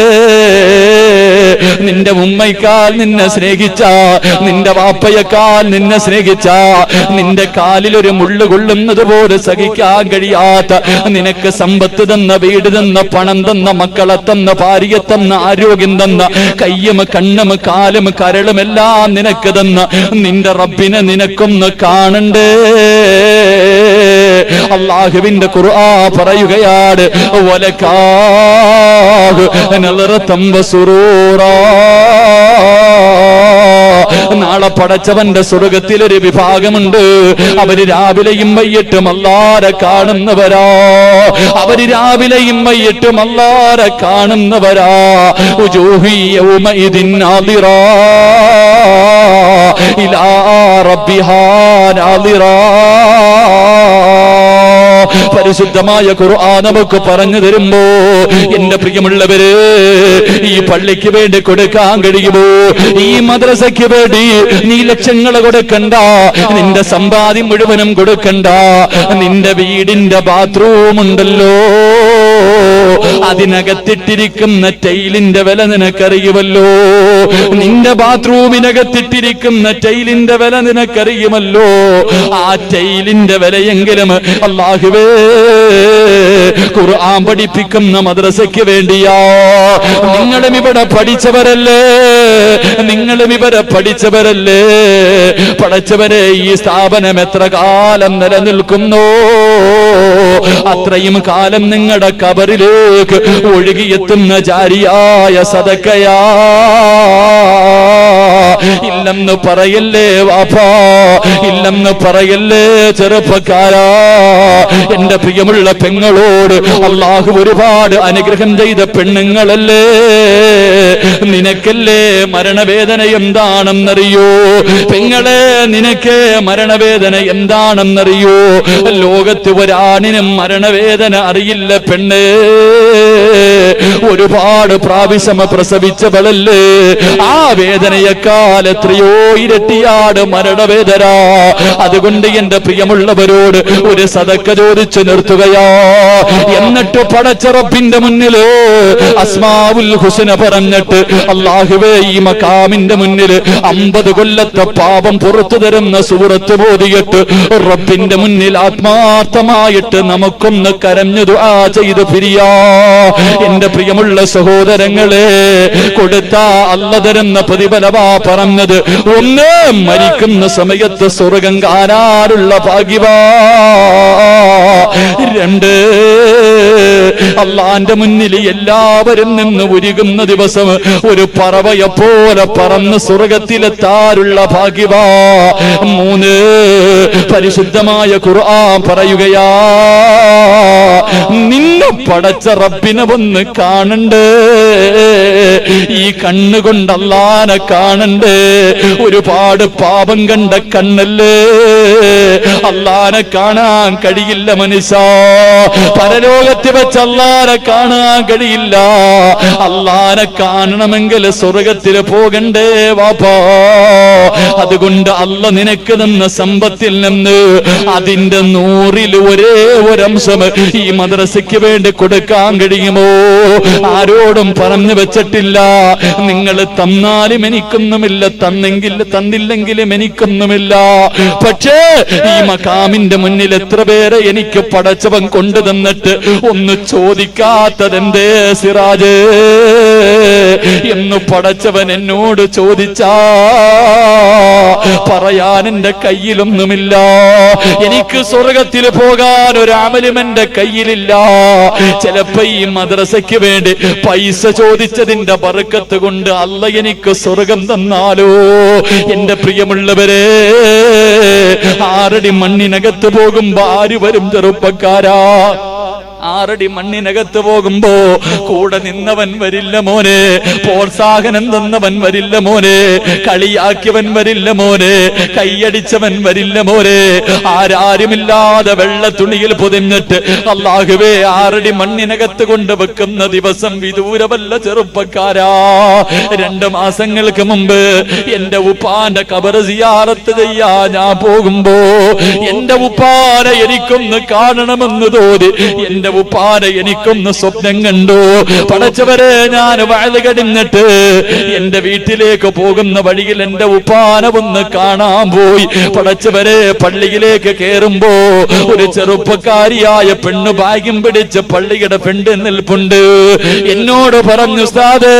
നിന്റെ ഉമ്മയ്ക്കാൽ നിന്നെ സ്നേഹിച്ച, നിന്റെ വാപ്പയേക്കാൾ നിന്നെ സ്നേഹിച്ച, നിന്റെ കാലിൽ ഒരു മുള്ളു കൊള്ളുന്നത് പോലെ സഹിക്കാൻ കഴിയാത്ത, നിനക്ക് സമ്പത്ത് തന്ന, വീട് തന്ന, പണം തന്ന, മക്കളെ തന്ന, ഭാര്യയെ തന്ന, ആരോഗ്യം തന്ന, കയ്യും കണ്ണും കാലും കരളും എല്ലാം നിനക്ക് തന്ന നിന്റെ റബ്ബിനെ നിനക്കൊന്ന് കാണണ്ടേ. അല്ലാഹുവിന്റെ ഖുർആൻ പറയുകയാണ്, വലകാഹ് നദറതം വസുറൂറാ. നാളെ പടച്ചവന്റെ സ്വർഗത്തിലൊരു വിഭാഗമുണ്ട്. അവര് രാവിലെയും വൈകിട്ടും അല്ലാഹുവെ കാണുന്നവരാ. അവര് രാവിലെയും വൈകിട്ടും അല്ലാഹുവെ കാണുന്നവരാ. ഉജൂഹി യൗമഇദിൻ നാദിറാ ഇലാ റബ്ബിഹാ നാദിറാ. പരിശുദ്ധമായ ഖുർആൻ നമുക്ക് പറഞ്ഞു തരുമ്പോ, എന്റെ പ്രിയമുള്ളവര്, ഈ പള്ളിക്ക് വേണ്ടി കൊടുക്കാൻ കഴിയുമോ? ഈ മദ്രസയ്ക്ക് വേണ്ടി നീ ലക്ഷങ്ങൾ കൊടുക്കണ്ട, നിന്റെ സമ്പാദ്യം മുഴുവനും കൊടുക്കണ്ട. നിന്റെ വീടിന്റെ ബാത്റൂം ഉണ്ടല്ലോ, അതിനകത്തിട്ടിരിക്കുന്ന ടൈലിന്റെ വില നിനക്കറിയുമല്ലോ. നിന്റെ ബാത്റൂമിനകത്തിട്ടിരിക്കുന്ന ടൈലിന്റെ വില നിനക്കറിയുമല്ലോ. ആ ടൈലിന്റെ വിലയെങ്കിലും അല്ലാഹുവേ ഖുർആൻ പഠിപ്പിക്കുന്ന മദ്രസയ്ക്ക് വേണ്ടിയാ. നിങ്ങളും ഇവിടെ പഠിച്ചവരല്ലേ, നിങ്ങളും ഇവിടെ പഠിച്ചവരല്ലേ. പഠിച്ചവരെ, ഈ സ്ഥാപനം എത്ര കാലം നിലനിൽക്കുന്നോ അത്രയും കാലം നിങ്ങളുടെ ഖബറിലേക്ക് ഒഴുകിയെത്തുന്ന ജാരിയായ സദക്കയാ. ഇല്ലെന്ന് പറയല്ലേ വാപ്പാ, ഇല്ലെന്ന് പറയല്ലേ ചെറുപ്പക്കാരാ. എന്റെ പ്രിയമുള്ള പെങ്ങളോട് അള്ളാഹു ഒരുപാട് അനുഗ്രഹം ചെയ്ത പെണ്ണുങ്ങളല്ലേ, നിനക്കല്ലേ മരണവേദന എന്താണെന്നറിയോ? പെങ്ങളെ, നിനക്ക് മരണവേദന എന്താണെന്നറിയോ? ലോകത്ത് ഒരാണിനും മരണവേദന അറിയില്ല പെണ്ണ്. ഒരുപാട് പ്രാവശ്യം പ്രസവിച്ചവളല്ലേ, ആ വേദനയെക്കാൾ എത്രയോ ഇരട്ടിയാണ് മരണവേദന. അതുകൊണ്ട് എന്റെ പ്രിയമുള്ളവരോട് ഒരു സദക്ക ചോദിച്ചു നിർത്തുകയാ. എന്നിട്ട് പടച്ച റബ്ബിന്റെ മുന്നില് അസ്മാഉൽ ഹുസ്ന പറഞ്ഞിട്ട് അല്ലാഹുവേ ഈ മഖാമിന്റെ മുന്നിൽ 50 കൊല്ലത്തെ പാപം പുറത്തു തരുന്ന സൂറത്ത് ഓതിയിട്ട് റബ്ബിന്റെ മുന്നിൽ ആത്മാർത്ഥമായിട്ട് നമുക്കൊന്ന് കരഞ്ഞു ദുആ ചെയ്ത് പിരിയാ. എന്റെ പ്രിയമുള്ള സഹോദരങ്ങളെ, കൊടുത്ത അല്ല തരുന്ന പ്രതിഫലമാ പറഞ്ഞത്. ഒന്ന്, മരിക്കുന്ന സമയത്ത് സ്വർഗം കാണാനുള്ള ഭാഗ്യവാ. 2, അള്ളാന്റെ മുന്നിൽ എല്ലാവരും നിന്ന് ഉരുകുന്ന ദിവസം ഒരു പറവയെ പോലെ പറന്ന് സ്വർഗത്തിലെത്താറുള്ള ഭാഗ്യവാ. 3, പരിശുദ്ധമായ ഖുർആൻ പറയുകയാ, നിന്നെ പടച്ച റബ്ബിനെ ഒന്ന് കാണണ്ടേ, ഈ കണ്ണുകൊണ്ട് അല്ലാനെ കാണണ്ടേ. ഒരുപാട് പാപം കണ്ട കണ്ണല്ലേ, അല്ലാനെ കാണാൻ കഴിയില്ല മനുഷ്യ. പരലോകത്ത് വെച്ച് അല്ലാനെ കാണാൻ കഴിയില്ല. അല്ലാനെ കാണണമെങ്കിൽ സ്വർഗത്തിൽ പോകണ്ടേ വാപ്പാ. അതുകൊണ്ട് അല്ല നിനക്ക് തന്ന സമ്പത്തിൽ നിന്ന് അതിന്റെ 100-ൽ ഒരേ ഒരംശം ഈ മദ്രസയ്ക്ക് വേണ്ടി കൊടുക്കാൻ കഴിയുമോ? ആരോടും പറഞ്ഞു വെച്ചിട്ടില്ല. നിങ്ങൾ തന്നാലും എനിക്കൊന്നുമില്ല, തന്നില്ലെങ്കിലും എനിക്കൊന്നുമില്ല. പക്ഷേ ഈ മഖാമിന്റെ മുന്നിൽ എത്ര പേരെ എനിക്ക് പടച്ചവൻ കൊണ്ടു തന്നിട്ട് ഒന്ന് ചോദിക്കാത്തതെന്തേ സിറാജ് എന്ന് പടച്ചവൻ എന്നോട് ചോദിച്ചാ പറയാൻ എന്റെ കയ്യിലൊന്നുമില്ല. എനിക്ക് സ്വർഗത്തിൽ പോകാൻ ഒരു അമലും എന്റെ കയ്യിലില്ല. ചിലപ്പോ ഈ മദ്രസയ്ക്ക് വേണ്ടി പൈസ ചോദിച്ചതിന്റെ ബർക്കത്ത് കൊണ്ട് അല്ല എനിക്ക് സ്വർഗം തന്നാലോ? എന്റെ പ്രിയമുള്ളവരെ, 6 അടി മണ്ണിനകത്ത് പോകുമ്പോ ആര് വരും ചെറുപ്പക്കാരാ? 6 അടി മണ്ണിനകത്ത് പോകുമ്പോ കൂടെ നിന്നവൻ വരില്ല മോനെ, പ്രോത്സാഹനം തന്നവൻ വരില്ല മോനെ, കളിയാക്കിയവൻ വരില്ല മോനെ, കൈയടിച്ചവൻ വരില്ല മോനെ. ആരാരുമില്ലാതെ വെള്ള തുണിയിൽ പൊതിഞ്ഞിട്ട് അല്ലാഹുവേ 6 അടി മണ്ണിനകത്ത് കൊണ്ട് വെക്കുന്ന ദിവസം വിദൂരമല്ല ചെറുപ്പക്കാരാ. 2 മാസങ്ങൾക്ക് മുമ്പ് എന്റെ ഉപ്പാന്റെ ഖബർ സിയാറത്ത് ചെയ്യാ ഞാൻ പോകുമ്പോ എന്റെ ഉപ്പാനെ എനിക്കൊന്ന് കാണണമെന്ന് തോന്നി. എന്റെ ഉപ്പാനെ എനിക്കൊന്ന് സ്വപ്നം കണ്ടു. പടച്ചവരെ, ഞാൻ വഅദ് കഴിഞ്ഞിട്ട് എന്റെ വീട്ടിലേക്ക് പോകുന്ന വഴിയിൽ എന്റെ ഉപ്പാനെ ഒന്ന് കാണാൻ പോയി. പടച്ചവരെ, പള്ളിയിലേക്ക് കേറുമ്പോ ഒരു ചെറുപ്പക്കാരിയായ പെണ്ണ് ഭാഗ്യം പിടിച്ച് പള്ളിയുടെ ഫ്രണ്ട് നിൽപ്പുണ്ട്. എന്നോട് പറഞ്ഞു, ഉസ്താദേ,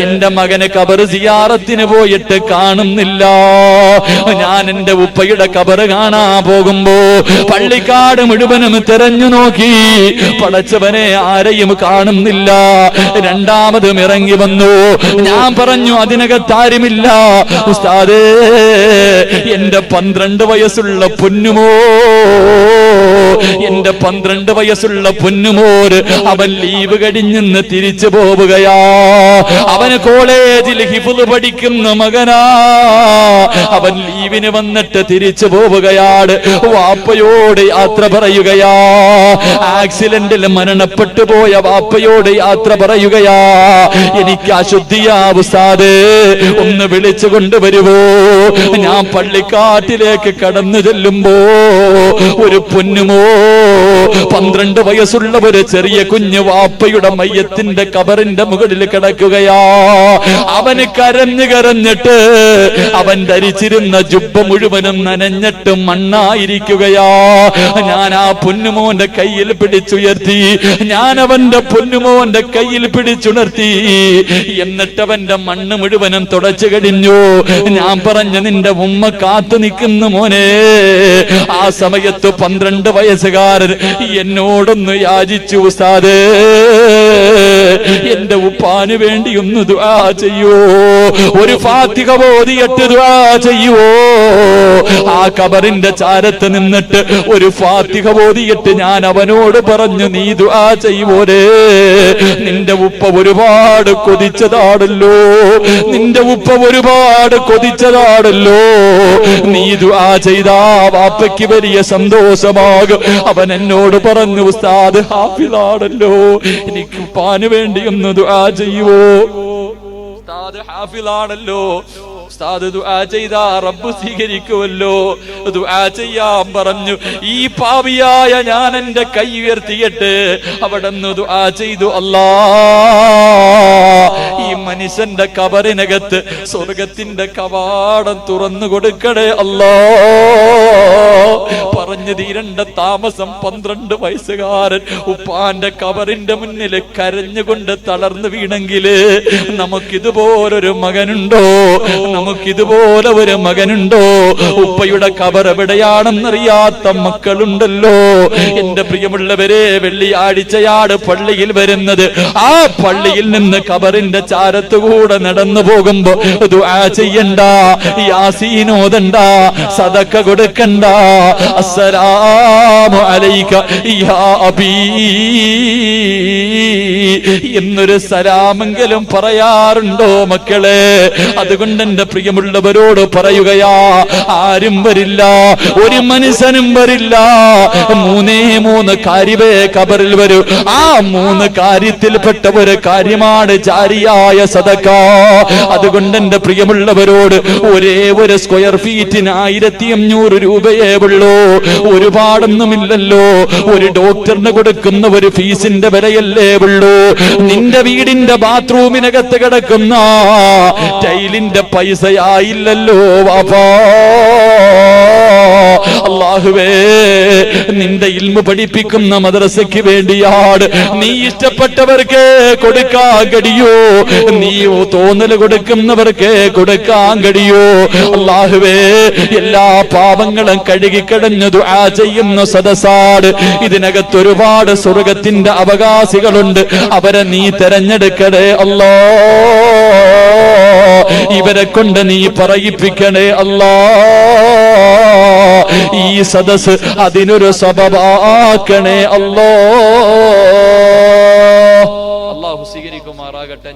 എന്റെ മകനെ ഖബർ സിയാറത്തിന് പോയിട്ട് കാണുന്നില്ല. ഞാൻ എന്റെ ഉപ്പയുടെ ഖബർ കാണാൻ പോകുമ്പോ പള്ളിക്കാട് മുഴുവനും തെരഞ്ഞു നോക്കി, പടച്ചവനെ ആരെയും കാണുന്നില്ല. രണ്ടാമതും ഇറങ്ങി വന്നു. ഞാൻ പറഞ്ഞു, അതിനകത്താരുമില്ല. ഉസ്താദേ, എന്റെ 12 വയസ്സുള്ള പൊന്നുമോ, എന്റെ 12 വയസ്സുള്ള പൊന്നുമോര് അവൻ ലീവ് കഴിഞ്ഞെന്ന് തിരിച്ചു പോവുകയാ. അവന് കോളേജിൽ ഹിഫ്ള് പഠിക്കുന്ന മകനാ. അവൻ ലീവിന് വന്നിട്ട് തിരിച്ചു പോവുകയാണ്. വാപ്പയോട് യാത്ര പറയുകയാ. ആക്സിഡന്റിൽ മരണപ്പെട്ടു പോയ വാപ്പയോട് യാത്ര പറയുകയാ. എനിക്ക് അശുദ്ധിയാ ഉസ്താദേ, ഒന്ന് വിളിച്ചു കൊണ്ടുവരുവോ? ഞാൻ പള്ളിക്കാട്ടിലേക്ക് കടന്നു ചെല്ലുമ്പോ ഒരു പൊന്നുമോ 12 വയസ്സുള്ള ഒരു ചെറിയ കുഞ്ഞ് വാപ്പയുടെ മയ്യത്തിന്റെ ഖബറിന്റെ മുകളിൽ കിടക്കുകയാ. അവന് കരഞ്ഞിട്ട് അവൻ ധരിച്ചിരുന്ന ജുബ്ബ മുഴുവനും നനഞ്ഞിട്ട് മണ്ണായിരിക്കുകയാ. ഞാൻ ആ പൊന്നുമോന്റെ കയ്യിൽ പിടിച്ചുയർത്തി. ഞാൻ അവന്റെ പൊന്നുമോന്റെ കയ്യിൽ പിടിച്ചുണർത്തി. എന്നിട്ട് അവന്റെ മണ്ണ് മുഴുവനും തുടച്ചു കഴിഞ്ഞു. ഞാൻ പറഞ്ഞു, നിന്റെ ഉമ്മ കാത്തു നിൽക്കുന്നു മോനെ. ആ സമയത്ത് 12 വയസ്സുകാരൻ എന്നോടൊന്ന് യാചിച്ചു, ഉസ്താദേ, എന്റെ ഉപ്പാന് വേണ്ടി ഒന്ന് ദുആ ചെയ്യോ, ഒരു ഫാത്തിഹ ഓതിയിട്ട് ദുആ ചെയ്യോ. ആ ഖബറിന്റെ ചാരത്ത് നിന്നിട്ട് ഒരു ഫാത്തിഹ ഓതിയിട്ട് ഞാൻ അവനോട് പറഞ്ഞു, നീ ദുആ ചെയ്യുവോരേ, നിന്റെ ഉപ്പ ഒരുപാട് കൊതിച്ചതാണല്ലോ, നിന്റെ ഉപ്പ ഒരുപാട് കൊതിച്ചതാണല്ലോ, നീ ദുആ ചെയ്താ വാപ്പയ്ക്ക് വലിയ സന്തോഷമാകും. അവൻ എന്നോട് പറഞ്ഞു, ഉസ്താദ് ഹാഫിളാണല്ലോ, എനിക്ക് ഉപ്പാന് വേണ്ടി ഒന്ന് ദുആ ചെയ്യുവോ. ഉസ്താദ് ഹാഫിളാണല്ലോ, ഉസ്താദ് ദുആ ചെയ്താ റബ്ബ് സ്വീകരിക്കുമല്ലോ, ദുആ ചെയ്യാൻ പറഞ്ഞു. ഈ പാവിയായ ഞാൻ എന്റെ കൈ ഉയർത്തിയിട്ട് അവിടെന്ന് ദുആ ചെയ്തു, അല്ലാ ഈ മനുഷ്യന്റെ ഖബറിനകത്ത് സ്വർഗത്തിന്റെ കവാടം തുറന്നു കൊടുക്കണേ അല്ലാ. പറഞ്ഞു തീരണ്ട താമസം 12 വയസ്സുകാരൻ ഉപ്പാന്റെ ഖബറിന്റെ മുന്നിൽ കരഞ്ഞുകൊണ്ട് തളർന്നു വീണെങ്കില് നമുക്കിതുപോലൊരു മകനുണ്ടോ, നമുക്കിതുപോലെ ഒരു മകനുണ്ടോ? ഉപ്പയുടെ ഖബർ എവിടെയാണെന്നറിയാത്ത മക്കളുണ്ടല്ലോ. എന്റെ പ്രിയമുള്ളവരെ, വെള്ളിയാഴ്ചയാണ് പള്ളിയിൽ വരുന്നത്. ആ പള്ളിയിൽ നിന്ന് ഖബറിന്റെ ചാരത്തുകൂടെ നടന്നു പോകുമ്പോ ദുആ ചെയ്യണ്ട, യാസീൻ ഓതണ്ട, സദഖ കൊടുക്കണ്ട, അസ്സലാമു അലൈക യാ അബീ എന്നൊരു സലാമെങ്കിലും പറയാറുണ്ടോ മക്കളെ? അതുകൊണ്ട് എന്റെ പ്രിയമുള്ളവരോട് പറയുകയാ, ആരും വരില്ല, ഒരു മനുഷ്യനും വരില്ല. 3 കാര്യമേ ഖബറിൽ വരൂ. ആ 3 കാര്യത്തിൽപ്പെട്ട ഒരു കാര്യമാണ് ജാരിയായ സദഖ. അതുകൊണ്ട് എന്റെ പ്രിയമുള്ളവരോട്, ഒരേ ഒരു സ്ക്വയർ ഫീറ്റിന് 1500 രൂപയേ ഉള്ളൂ, ഒരുപാടൊന്നുമില്ലല്ലോ. ഒരു ഡോക്ടറിന് കൊടുക്കുന്ന ഒരു ഫീസിന്റെ വിലയല്ലേ ഉള്ളൂ. നിന്റെ വീടിന്റെ ബാത്റൂമിനകത്ത് കിടക്കുന്ന ടൈലിന്റെ പൈസയായില്ലല്ലോ വാപ്പാ. അല്ലാഹുവേ, നിന്റെ ഇൽമു പഠിപ്പിക്കുന്ന മദ്രസയ്ക്ക് വേണ്ടിയാണ്. നീ ഇഷ്ടപ്പെട്ടവർക്ക് കൊടുക്കാൻ കഴിയോ, നീ തോന്നല് കൊടുക്കുന്നവർക്ക് കൊടുക്കാൻ കഴിയോ? അല്ലാഹുവേ, എല്ലാ പാപങ്ങളും കഴുകിക്കടഞ്ഞു ദുആ ചെയ്യുന്ന സദസ്സാണ്. ഇതിനകത്ത് ഒരുപാട് സ്വർഗത്തിന്റെ അവകാശികളുണ്ട്, അവരെ നീ തെരഞ്ഞെടുക്കണേ അല്ലാ. ഇവരെ കൊണ്ട് നീ പറയിപ്പിക്കണേ അല്ലാ. ഈ സദസ് അതിനൊരു സബബാക്കണേ അല്ലാ. അല്ലാഹു സ്വീകരിക്കുമാറാകട്ടെ.